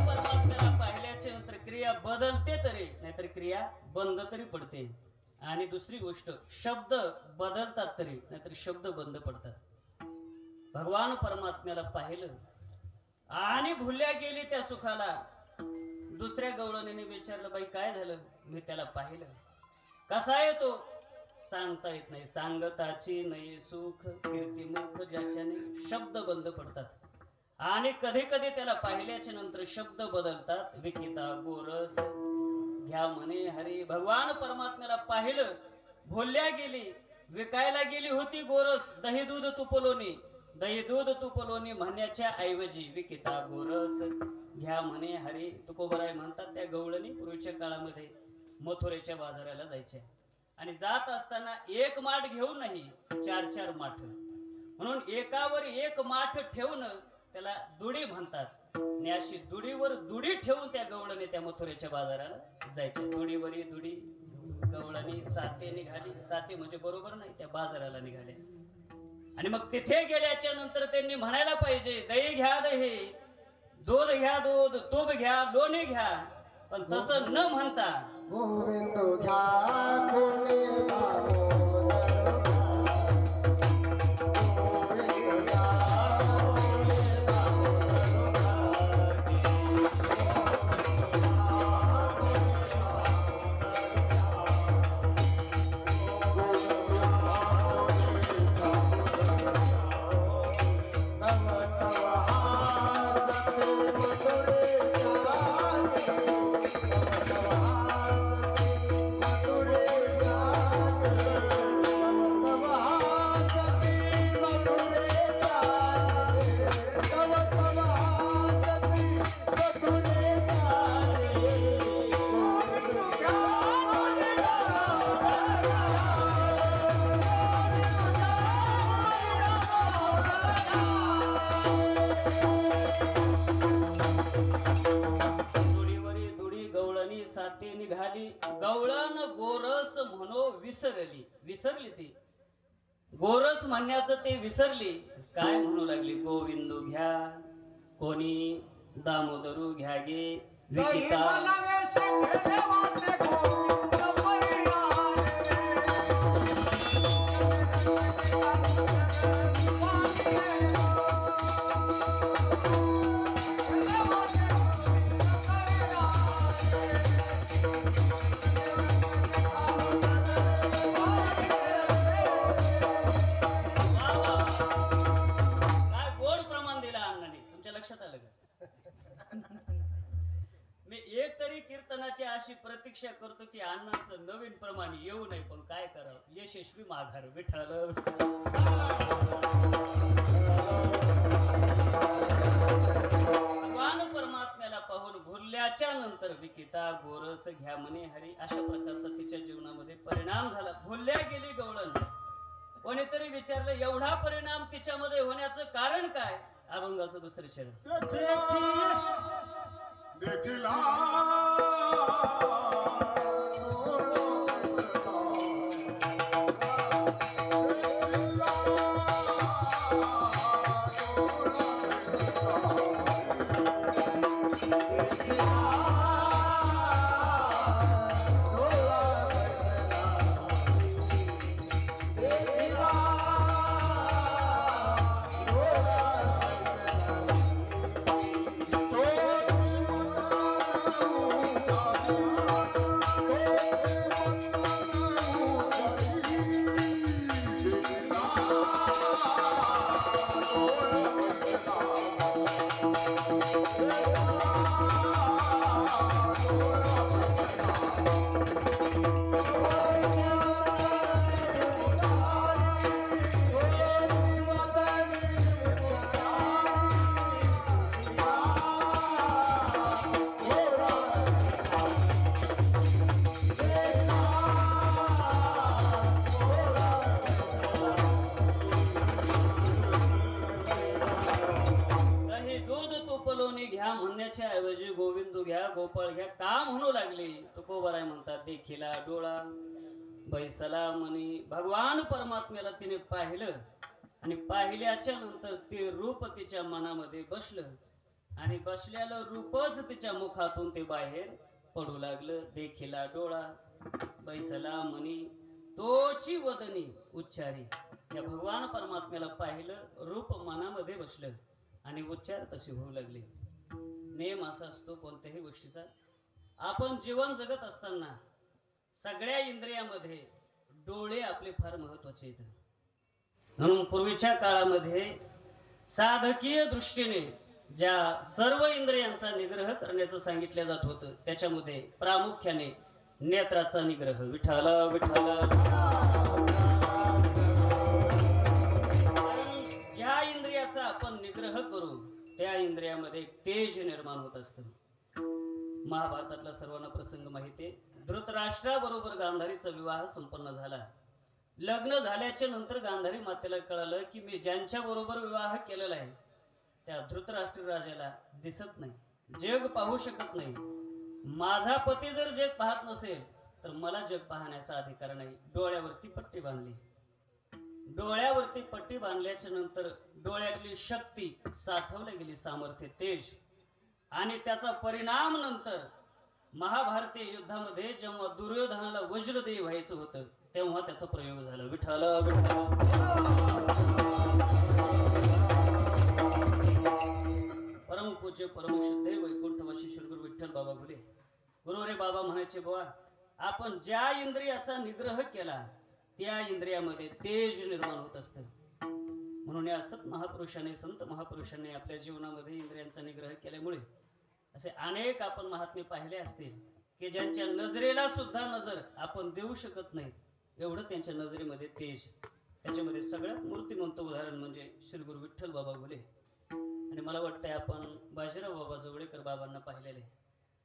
परमात्म्याला पाहिल्याच्या नंतर क्रिया बदलते तरी, नाहीतर क्रिया बंद तरी पडते. आणि दुसरी गोष्ट, शब्द बदलतात तरी, नाहीतर शब्द बंद पडतात. भगवान परमात्म्याला पाहिलं आणि भुलल्या गेली त्या सुखाला. दुसऱ्या गवळणीने विचारलं, बाई काय झालं? मी त्याला पाहिलं. कसा आहे तो? सांगता येत नाही. सांगताची नाही सुख, कीर्तिमुख ज्याच्याने शब्द बंद पडतात. आणि कधी कधी त्याला पाहिल्याच्या नंतर शब्द बदलतात. विकिता गोरस घ्या म्हणे हरी. भगवान परमात्म्याला पाहिलं, भोलल्या गेली, विकायला गेली होती गोरस, दही दूध तुपलोनी. दही दूध तुपलोनी म्हणण्याच्या ऐवजी विकिता गोरस घ्या म्हणे हरी. तुकोबाराय म्हणतात त्या गवळणी पूर्वीच्या काळामध्ये मथुरेच्या बाजाराला जायच्या, आणि जात असताना एक माठ घेऊन नाही, 4-4 माठ. म्हणून एकावर एक माठ ठेवणं त्याला दुडी म्हणतात. आणि अशी दुडीवर दुडी ठेवून त्या गवळणी त्या मथुरेच्या बाजाराला जायच्या. दुडीवरी दुडी. गवळणी साते निघाली. साते म्हणजे बरोबर नाही, त्या बाजाराला निघाल्या. आणि मग तिथे गेल्याच्या नंतर त्यांनी म्हणायला पाहिजे, दही घ्या दही, दूध घ्या दूध, तूप घ्या, लोणी घ्या. पण तसं न म्हणता गोविंद घ्या कोणी बाबो. गवळण गोरस म्हणो विसरली, विसरली ती गोरस म्हणण्याचं ते विसरली. काय म्हणू लागली, गोविंदू घ्या, कोणी दामोदरू घ्या गे दही विकिता. बनावे शेंगडे वाटे गोविंद काय गोड प्रमाण दिला अण्णाने, तुमच्या लक्षात आलं का? मी एक तरी कीर्तनाची अशी प्रतीक्षा करतो की अण्णांचं नवीन प्रमाण येऊ नये, पण काय करावं, यशस्वी माघार विठ्ठल. भगवान परमात्म्याला पाहून भुलल्याच्या नंतर विकिता गोरस घ्या म्हणे हरी, अशा प्रकारचा तिच्या जीवनामध्ये परिणाम झाला. भुलल्या गेली गवळण. कोणीतरी विचारलं, एवढा परिणाम तिच्यामध्ये होण्याचं कारण काय? अभंगाचं दुसरं चरण. देखिला म्हणण्याच्या ऐवजी गोविंदू घ्या, गोपाळ घ्या का म्हणू लागले. तुकोबाराय म्हणतात, देखिला डोळा बैसला मनी. भगवान परमात्म्याला तिने पाहिलं आणि पाहिल्याच्या नंतर ते रूप तिच्या मनामध्ये बसलं आणि बसलेलं रूपच तिच्या मुखातून ते बाहेर पडू लागलं. देखिला डोळा बैसला मनी तोची वदनी उच्चारी. या भगवान परमात्म्याला पाहिलं, रूप मनामध्ये बसलं आणि उच्चार तसे होऊ लागले. नेम असा असतो कोणत्याही गोष्टीचा. आपण जीवन जगत असताना सगळ्या इंद्रियामध्ये डोळे आपले फार महत्वाचे आहेत. म्हणून पूर्वीच्या काळामध्ये साधकीय दृष्टीने ज्या सर्व इंद्रियांचा निग्रह करण्याचं सांगितलं जात होतं, त्याच्यामध्ये प्रामुख्याने नेत्राचा निग्रह. विठ्ठल विठ्ठल. ज्या इंद्रियाचा आपण निग्रह करू त्या इंद्रियामध्ये एक तेज निर्माण होत असतं. महाभारतातला सर्वांना प्रसंग माहिती आहे. धृतराष्ट्राबरोबर गांधारीचा विवाह संपन्न झाला. लग्न झाल्याच्या नंतर गांधारी मातेला कळालं की मी ज्यांच्या बरोबर विवाह केलेला आहे त्या धृतराष्ट्र राजाला दिसत नाही, जग पाहू शकत नाही. माझा पती जर जग पाहत नसेल तर मला जग पाहण्याचा अधिकार नाही. डोळ्यावरती पट्टी बांधली. डोळ्यावरती पट्टी बांधल्याच्या नंतर डोळ्यातली शक्ती साठवली गेली, सामर्थ्य, तेज. आणि त्याचा परिणाम नंतर महाभारतीय युद्धामध्ये जेव्हा दुर्योधनाला वज्रदेह व्हायचं होतं तेव्हा त्याचा प्रयोग झाला. विठ्ठल विठ्ठल. परमपूज्य परमशुद्धे वैकुंठवासी श्रीगुरु विठ्ठल बाबा घुले गुरु रे बाबा म्हणायचे, बुवा आपण ज्या इंद्रियाचा निग्रह केला त्या इंद्रियामध्ये तेज निर्माण होत असतं. म्हणून या सत महापुरुषांनी, संत महापुरुषांनी आपल्या जीवनामध्ये इंद्रियांचा निग्रह केल्यामुळे असे अनेक आपण महात्मे पाहिले असतील की ज्यांच्या नजरेला सुद्धा नजर आपण देऊ शकत नाहीत, एवढं त्यांच्या नजरेमध्ये तेज. त्याच्यामध्ये सगळ्यात मूर्तिमंत उदाहरण म्हणजे श्री गुरु विठ्ठल बाबा घुले. आणि मला वाटतंय आपण बाजीराव बाबा जवळेकर बाबांना पाहिलेले.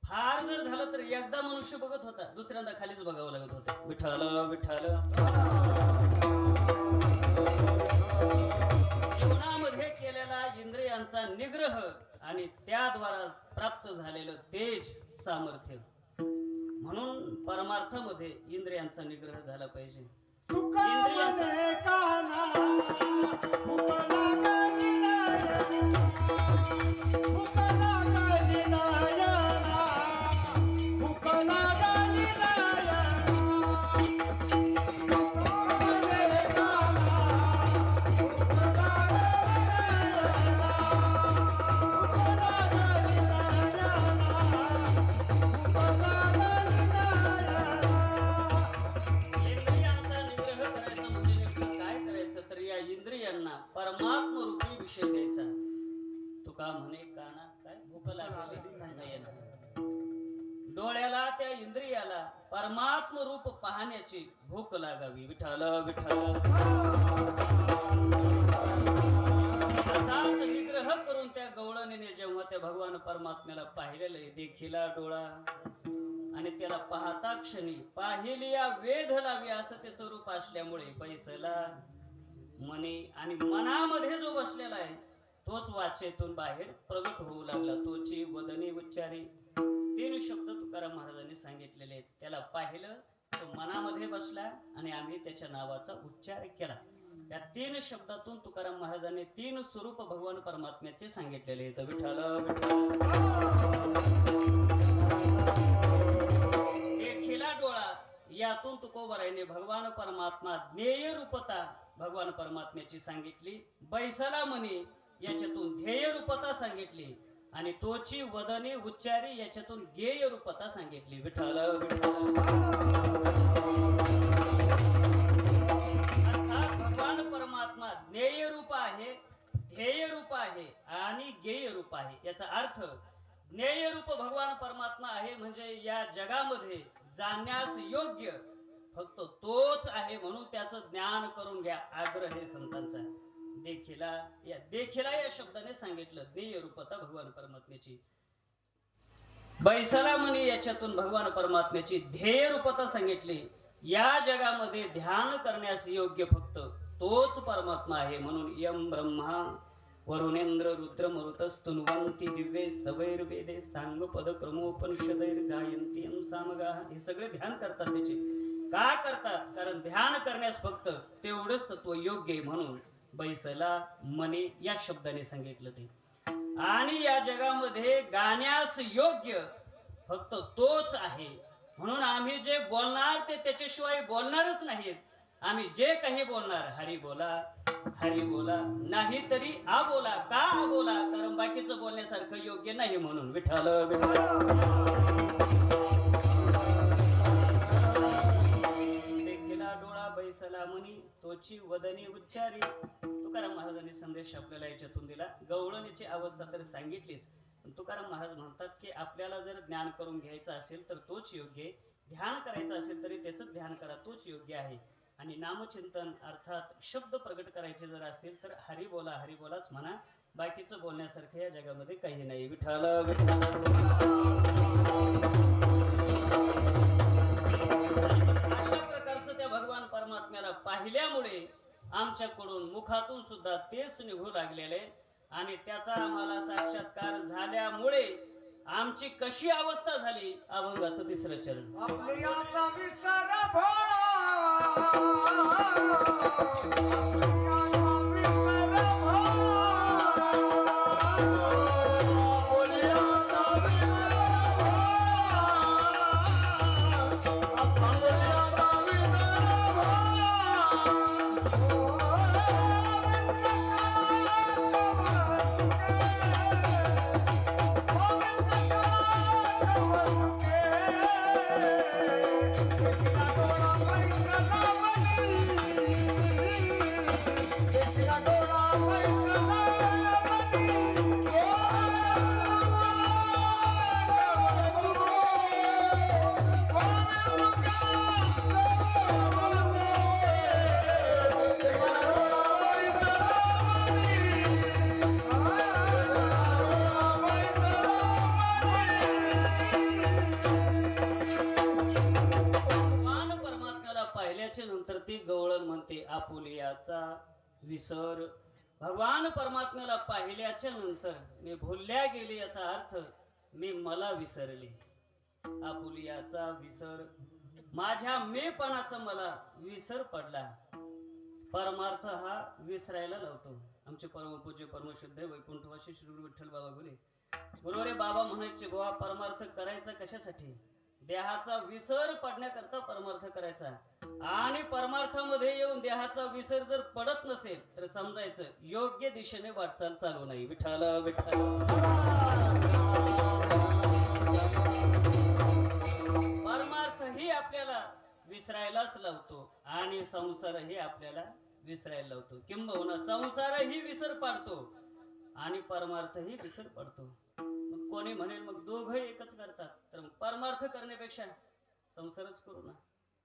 फार जर झालं तर एकदा मनुष्य बघत होता, दुसऱ्यांदा खालीच बघावं लागत होतं. विठ्ठल विठ्ठल. जीवनामध्ये केलेला इंद्रियांचा निग्रह आणि त्याद्वारा प्राप्त झालेलं तेज, सामर्थ्य म्हणून परमार्थामध्ये इंद्रियांचा निग्रह झाला पाहिजे. तुका म्हणे काना फुकला गाली नयना फुकला गाली नयना फुकला गाली नयना तुका म्हणे काना फुकला गाली नयना फुकला गाली नयना फुकला गाली नयना. इंद्रियांचा निग्रह करायचा म्हणजे नेमकं काय करायचं तर या इंद्रियांना परमात्म रूपी विषय द्यायचा. तुका म्हणे काना काय भूक लागली नयना. डोळ्याला त्या इंद्रियाला परमात्म रूप पाहण्याची भूक लागावी. विठ्ठल विठ्ठल असाच निग्रह करून त्या गवळणीने जेव्हा त्या भगवान परमात्म्याला पाहिलेलं आहे, देखिला डोळा आणि त्याला पाहता क्षणी पाहिलिया वेध लावी असं त्याचं रूप असल्यामुळे बैसला मनी आणि मनामध्ये जो बसलेला आहे तोच वाचेतून बाहेर प्रगट होऊ लागला. तोची वदनी उच्चारी 3 शब्द तुकाराम महाराजांनी सांगितलेले आहेत. त्याला पाहिलं, तो मनामध्ये बसला आणि आम्ही त्याच्या नावाचा उच्चार केला. या 3 शब्दातून तुकाराम महाराजांनी 3 स्वरूप भगवान परमात्म्याचे सांगितलेले आहेत. विठ्ठल देखिला डोळा यातून तुकोबरायने भगवान परमात्मा ज्ञेय रूपता भगवान परमात्म्याची सांगितली. बैसला म्हणे याच्यातून ध्येय रूपता सांगितली आणि तोची वदने उच्चारी याच्यातून गेय रूपता सांगितली. विठ्ठल अर्थात भगवान परमात्मा ज्ञेय रूप आहे, ध्येय रूप आहे आणि गेय रूप आहे. याचा अर्थ ज्ञेय रूप भगवान परमात्मा आहे म्हणजे या जगामध्ये जाण्यास योग्य फक्त तोच आहे, म्हणून त्याचं ज्ञान करून घ्या आग्रह हे संतांचा. देखिला या शब्दाने सांगितलं ज्ञेय रूपता भगवान परमात्म्याची. बैसला म्हणे याच्यातून भगवान परमात्म्याची ध्येय रूपता सांगितली. या जगामध्ये ध्यान करण्यास योग्य फक्त तोच परमात्मा आहे, म्हणून यम ब्रह्मा वरुणेंद्र रुद्र मरुतस्तुन्वन्ति दिव्ये स्तवैर्वेदे सांग पद क्रमोपनिषदैर गायन्ति सामगा. हे सगळे ध्यान करतात. त्याचे का करतात? कारण ध्यान करण्यास फक्त तेवढंच तत्व योग्य आहे, म्हणून बैसला मने या शब्दाने सांगितलं ते. आणि या जगामध्ये गाण्यास योग्य फक्त तोच आहे, म्हणून आम्ही जे बोलणार ते त्याच्याशिवाय बोलणारच नाहीत. आम्ही जे काही बोलणार हरी बोला नाही तरी आ बोला. का आ बोला? कारण बाकीचं बोलण्यासारखं योग्य नाही म्हणून. विठ्ठल देखिला डोळा बैसला मनी तोची वदनी उच्चारी. तुकाराम महाराजांनी संदेश आपल्याला याच्यातून दिला. गवळणीची अवस्था तर सांगितलीच, पण तुकाराम महाराज म्हणतात की आपल्याला जर ज्ञान करून घ्यायचं असेल तर तोच योग्य आहे. ध्यान करायचं असेल तरी त्याचं ध्यान करा, तोच योग्य आहे. आणि नामचिंतन अर्थात शब्द प्रगट करायचे जर असतील तर हरी बोलाच म्हणा. बाकीचं बोलण्यासारखं या जगामध्ये काही नाही. विठ्ठल अशा प्रकारचं त्या भगवान परमात्म्याला पाहिल्यामुळे आमच्याकडून मुखातून सुद्धा तेच निघू लागलेले आणि त्याचा आम्हाला साक्षात्कार झाल्यामुळे आमची कशी अवस्था झाली. अभंगाचं 3रं चरण. आपल्याचा विसर भोळा नंतर ती गवळण म्हणते आपुलियाचा विसर. भगवान परमात्म्याला पाहिल्याच्या नंतर मी भुलल्या गेले, याचा अर्थ मी मला विसरले. आपुलियाचा विसर, माझ्या मेपणाचा मला विसर पडला. परमार्थ हा विसरायला लावतो. आमचे परमपूज्य परमशुद्ध वैकुंठवासी श्री गुरु विठ्ठल बाबा गुले गुरुरे बाबा म्हणायचे, गोवा परमार्थ करायचा कशासाठी? देहाचा विसर पडण्याकरता परमार्थ करायचा. आणि परमार्थामध्ये येऊन देहाचा विसर जर पडत नसेल तर समजायचं योग्य दिशेने वाटचाल चालू नाही. विठ्ठल विठ्ठल. परमार्थ ही आपल्याला विसरायलाच लावतो आणि संसारही आपल्याला विसरायला लावतो. किंबहुना संसारही विसर पाडतो आणि परमार्थही विसर पडतो. मग कोणी म्हणेल मग दोघं एकच करतात, तर परमार्थ करण्यापेक्षा संसारच करू ना.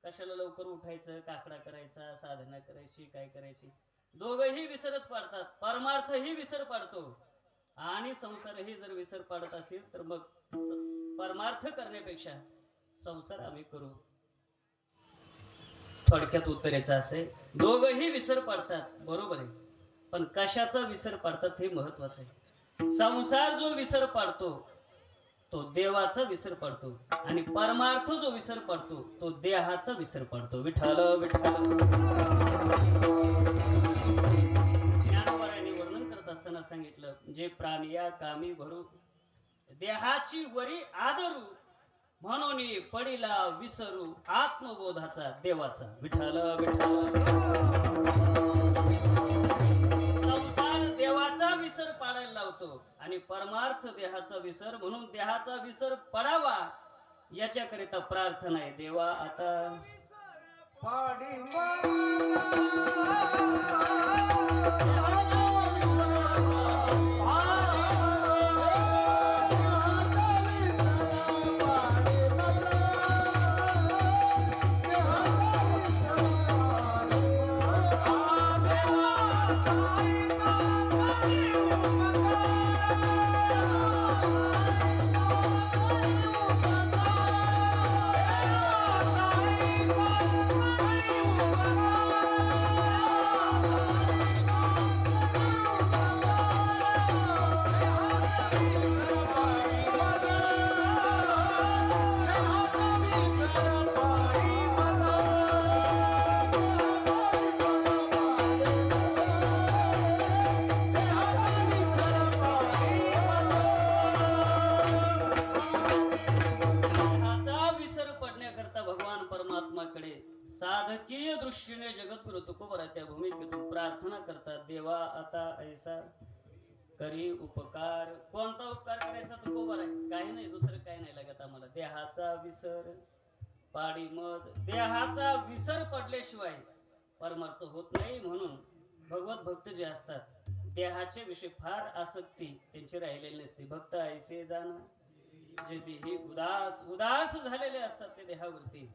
कशाला लवकर उठायचं, काकडा करायचा, साधना करायची, काय करायची. दोघंही विसरच पाडतात. परमार्थही विसर पाडतो आणि संसारही जर विसर पाडत असेल तर मग परमार्थ करण्यापेक्षा संसार आम्ही करू. थोडक्यात उत्तरेचं असे, दोघंही विसर पाडतात बरोबर आहे, पण कशाचा विसर पाडतात हे महत्वाचं आहे. संसार जो विसर पाडतो तो देवाचा विसर पडतो आणि परमार्थ जो विसर पडतो तो देहाचा विसर पडतो. विठ्ठल विठ्ठल. ज्ञानोबारायांनी वर्णन करत असताना सांगितलं, जे प्राणिया कामी भरू देहाची वरी आदरू, म्हणून पडिला विसरू आत्मबोधाचा देवाचा. विठ्ठल विठ्ठल. संसार देवाचा विसर पाडायला लावतो आणि परमार्थ देहाचा विसर, म्हणून देहाचा विसर पडावा याच्याकरिता प्रार्थना आहे. देवा आता पाडी साधकीय दृष्टीने जगद्गुरु तुकोबरा त्या भूमिकेतून प्रार्थना करतात. देवा आता ऐसा करी उपकार. कोणता उपकार करायचा तुकोबर आहे? काही नाही, दुसरं काही नाही लागत आम्हाला. देहाचा विसर पाडी मज. देहाचा विसर पडल्याशिवाय परमार्थ होत नाही. म्हणून भगवत भक्त जे असतात देहाचे विषय फार आसक्ती त्यांची राहिलेली नसते. भक्त ऐसे जाण जे देही उदास उदास झालेले असतात ते देहावरती.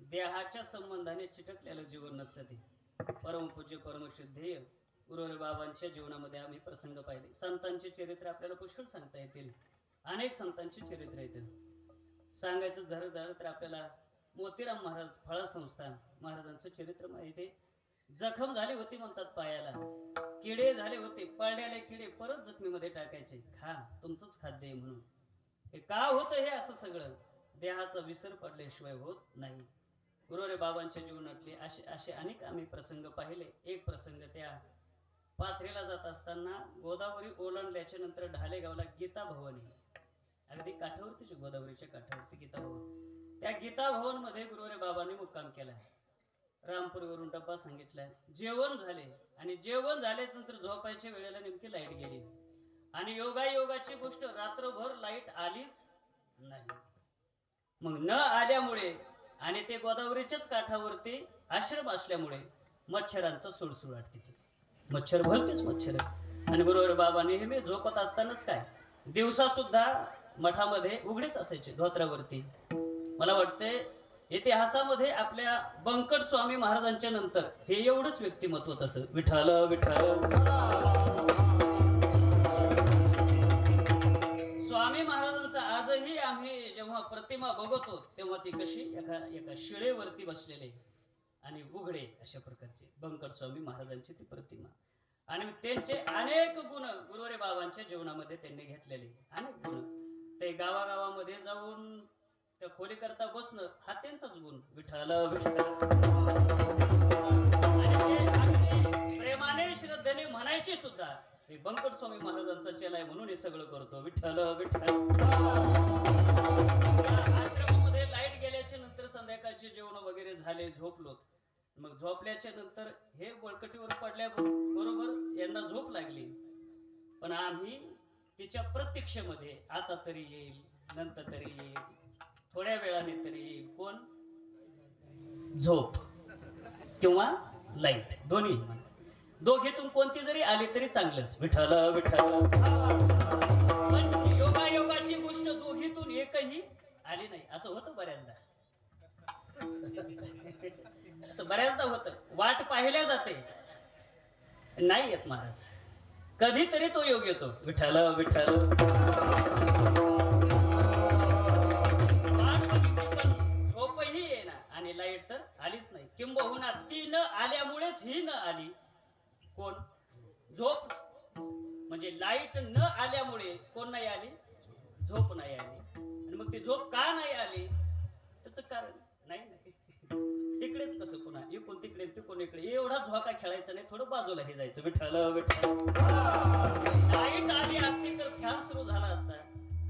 देहाच्या संबंधाने चिटकलेलं जीवन नसतं ते. परमपूज्य परमश्रद्धेय गुरुरे बाबांच्या जीवनामध्ये आम्ही प्रसंग पाहिले. संतांचे चरित्र आपल्याला पुष्कळ सांगता येतील. अनेक संतांचे चरित्र येतील. सांगायचं झालं तर आपल्याला मोतीराम महाराज फळा संस्थान महाराजांचं चरित्र माहिती. जखम झाली होती म्हणतात पायाला, किडे झाले होते, पळलेले किडे परत जखमीमध्ये टाकायचे, खा तुमचंच खाद्य आहे म्हणून. हे का होतं? हे असं सगळं देहाचा विसर पडल्याशिवाय होत नाही. गुरुरे बाबांच्या जीवनातले असे अनेक आम्ही प्रसंग पाहिले. एक प्रसंग त्या पाथरीला जात असताना गोदावरी ओलांडल्याच्या नंतर ढालेगावला गीता भवन आहे. अगदी काठावरतीच, गोदावरीच्या काठावरती गीता भवन. त्या गीता भवन मध्ये गुरुरे बाबांनी मुक्काम केला. रामपुरीवरून डब्बा सांगितलाय. जेवण झाले आणि जेवण झाल्याच नंतर झोपायच्या वेळेला नेमकी लाईट गेली आणि योगायोगाची गोष्ट रात्रभर लाईट आलीच नाही. मग न आल्यामुळे आणि ते गोदावरीच्याच काठावरती आश्रम असल्यामुळे मच्छरांचा सुळसुळाट तिथे. मच्छर भलतेच मच्छर. आणि गुरुवर बाबा नेहमी झोपत असतानाच काय दिवसा सुद्धा मठामध्ये उघडेच असायचे धोत्रावरती. मला वाटते इतिहासामध्ये आपल्या बंकट स्वामी महाराजांच्या नंतर हे एवढंच व्यक्तिमत्व तसं. विठ्ठल विठ्ठल. स्वामी महाराजांचा आजही आम्ही जेव्हा प्रतिमा बघतो तेव्हा ती कशी एका शिळेवरती बसलेले आणि उघडे अशा प्रकारचे बंकट स्वामी महाराजांची ती प्रतिमा. आणि त्यांचे अनेक गुण गुरुवरे बाबांच्या जीवनामध्ये त्यांनी घेतलेले. अनेक गुण ते गावागावामध्ये जाऊन त्या खोली करता बसणं हा त्यांचाच गुण. विठ्ठल विठ्ठल. आणि ते अगदी प्रेमाने श्रद्धेने म्हणायचे सुद्धा, मी बंकट स्वामी महाराजांचा चेला आहे म्हणून हे सगळं करतो. विठ्ठल विठ्ठल. आश्रमामध्ये लाईट गेल्याच्या नंतर संध्याकाळचे जेवण वगैरे झाले, झोपलोत. मग झोपल्याच्या नंतर हे बळकटीवर पडल्या बरोबर यांना झोप लागली. पण आम्ही तिच्या प्रतीक्षेमध्ये आता तरी येईल, नंतर तरी येईल, थोड्या वेळाने तरी येईल. कोण? झोप किंवा लाईट, दोन्ही. दोघीतून कोणती जरी आली तरी चांगलंच. विठ्ठल विठ्ठल. पण योगायोगाची गोष्ट दोघीतून एकही आली नाही. असं होतं बऱ्याचदा. असं बऱ्याचदा होतं. वाट पाहिल्या जाते, नाही येत महाराज. कधीतरी तो योग येतो. विठ्ठल विठ्ठल. वाट बघितली पण झोपही येईना आणि लाईट तर आलीच नाही. किंबहुना ती न आल्यामुळेच ही न आली. कोण? झोप. म्हणजे लाईट न आल्यामुळे कोण नाही आली? झोप नाही आली. आणि मग ती झोप का नाही आली? त्याचं कारण नाही नाही तिकडेच कसं पुन्हा इकडून तिकडे तिकडून इकडे एवढा झोका खेळायचा नाही, थोडं बाजूला हे जायचं. विठ्ठल विठ्ठल. लाईट आली असती तर फॅन सुरू झाला असता,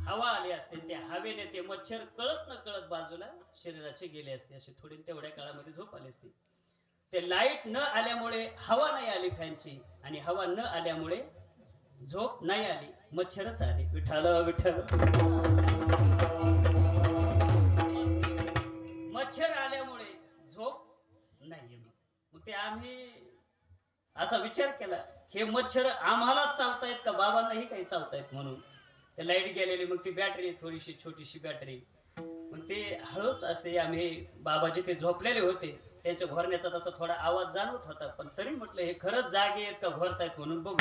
हवा आली असते, त्या हवेने ते मच्छर कळत न कळत बाजूला शरीराचे गेले असते. अशी थोडी तेवढ्या काळामध्ये झोप आली असती. ते लाईट न आल्यामुळे हवा नाही आली फॅनची, आणि हवा न आल्यामुळे झोप नाही आली, मच्छरच आली. विठ्ठल विठ्ठल. मच्छर आल्यामुळे झोप नाही. मग ते आम्ही असा विचार केला, हे मच्छर आम्हालाच चावतायत का बाबांनाही काही चावतायत म्हणून. ते लाईट गेलेली, मग ती बॅटरी, थोडीशी छोटीशी बॅटरी, मग ते हळूच असे आम्ही बाबाजी ते झोपलेले होते, त्यांच्या घोरण्याचा तसा थोडा आवाज जाणवत होता. पण तरी म्हटलं हे खरंच जागे आहेत का घोरतायत म्हणून बघू.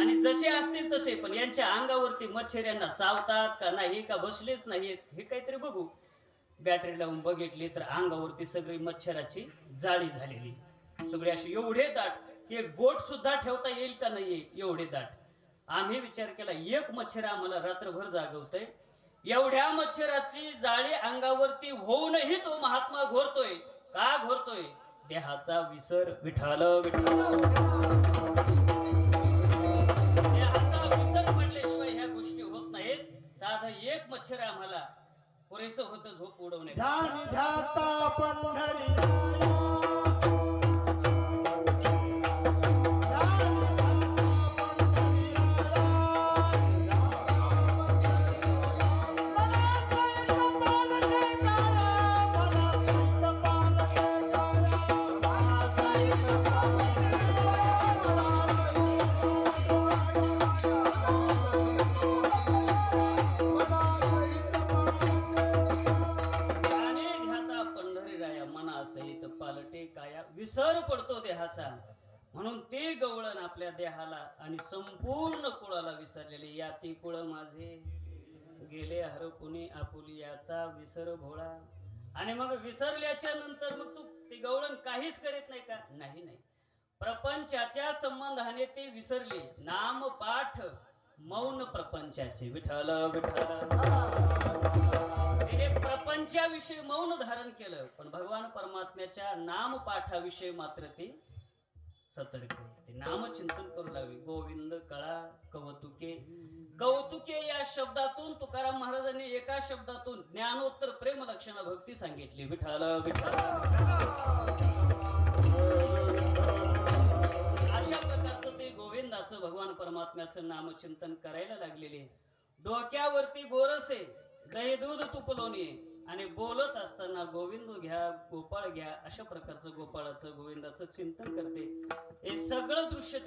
आणि जसे असतील तसे, पण यांच्या अंगावरती मच्छर यांना चावतात का नाही, का बसलेच नाहीत, हे काहीतरी बघू. बॅटरी लावून बघितली तर अंगावरती सगळी मच्छराची जाळी झालेली, सगळे असे एवढे दाट की एक बोट सुद्धा ठेवता येईल का नाही येईल एवढे दाट. आम्ही विचार केला, एक मच्छर आम्हाला रात्रभर जागवतय. एवढ्या मच्छराची जाळी अंगावरती होऊनही तो महात्मा घोरतोय. का घोरतोय? देहाचा विसर. विठ्ठल विठ्ठल. देहाचा विसर म्हटल्याशिवाय ह्या गोष्टी होत नाहीत. साधं एक मच्छर आम्हाला पुरेसं होतं झोप उडवणे. ध्यानी ध्याता पंढरी विसर पडतो देहाचा. म्हणून ते गवळण आपल्या देहाला आणि संपूर्ण कुळाला विसरलेले. या ती कुळ माझे गेले हरपुनी आपुली याचा विसर भोळा. आणि मग विसरल्याच्या नंतर मग तू ते गवळण काहीच करीत नाही का? नाही नाही. प्रपंचाच्या संबंधाने ते विसरले. नाम पाठ मौन प्रपंचाचे. विठ्ठल विठ्ठल. तिने प्रपंचाविषयी मौन धारण केलं, पण भगवान परमात्म्याच्या नाम पाठाविषयी मात्र ती सतर्क. ते नामचिंतन करू लागली. गोविंद कळा कौतुके. कौतुके या शब्दातून तुकाराम महाराजांनी एका शब्दातून ज्ञानोत्तर प्रेम लक्षणा भक्ती सांगितली. विठ्ठल विठ्ठल. अशा प्रकारचं ते गोविंदाचं भगवान परमात्म्याचं नामचिंतन करायला लागलेले. डोक्यावरती गोरसे, दही दूध तूप लोणी, आणि बोलत असताना गोविंद घ्या गोपाळ घ्या अशा प्रकारचं गोपाळाचं गोविंदाचं चिंतन करते. हे सगळं दृश्य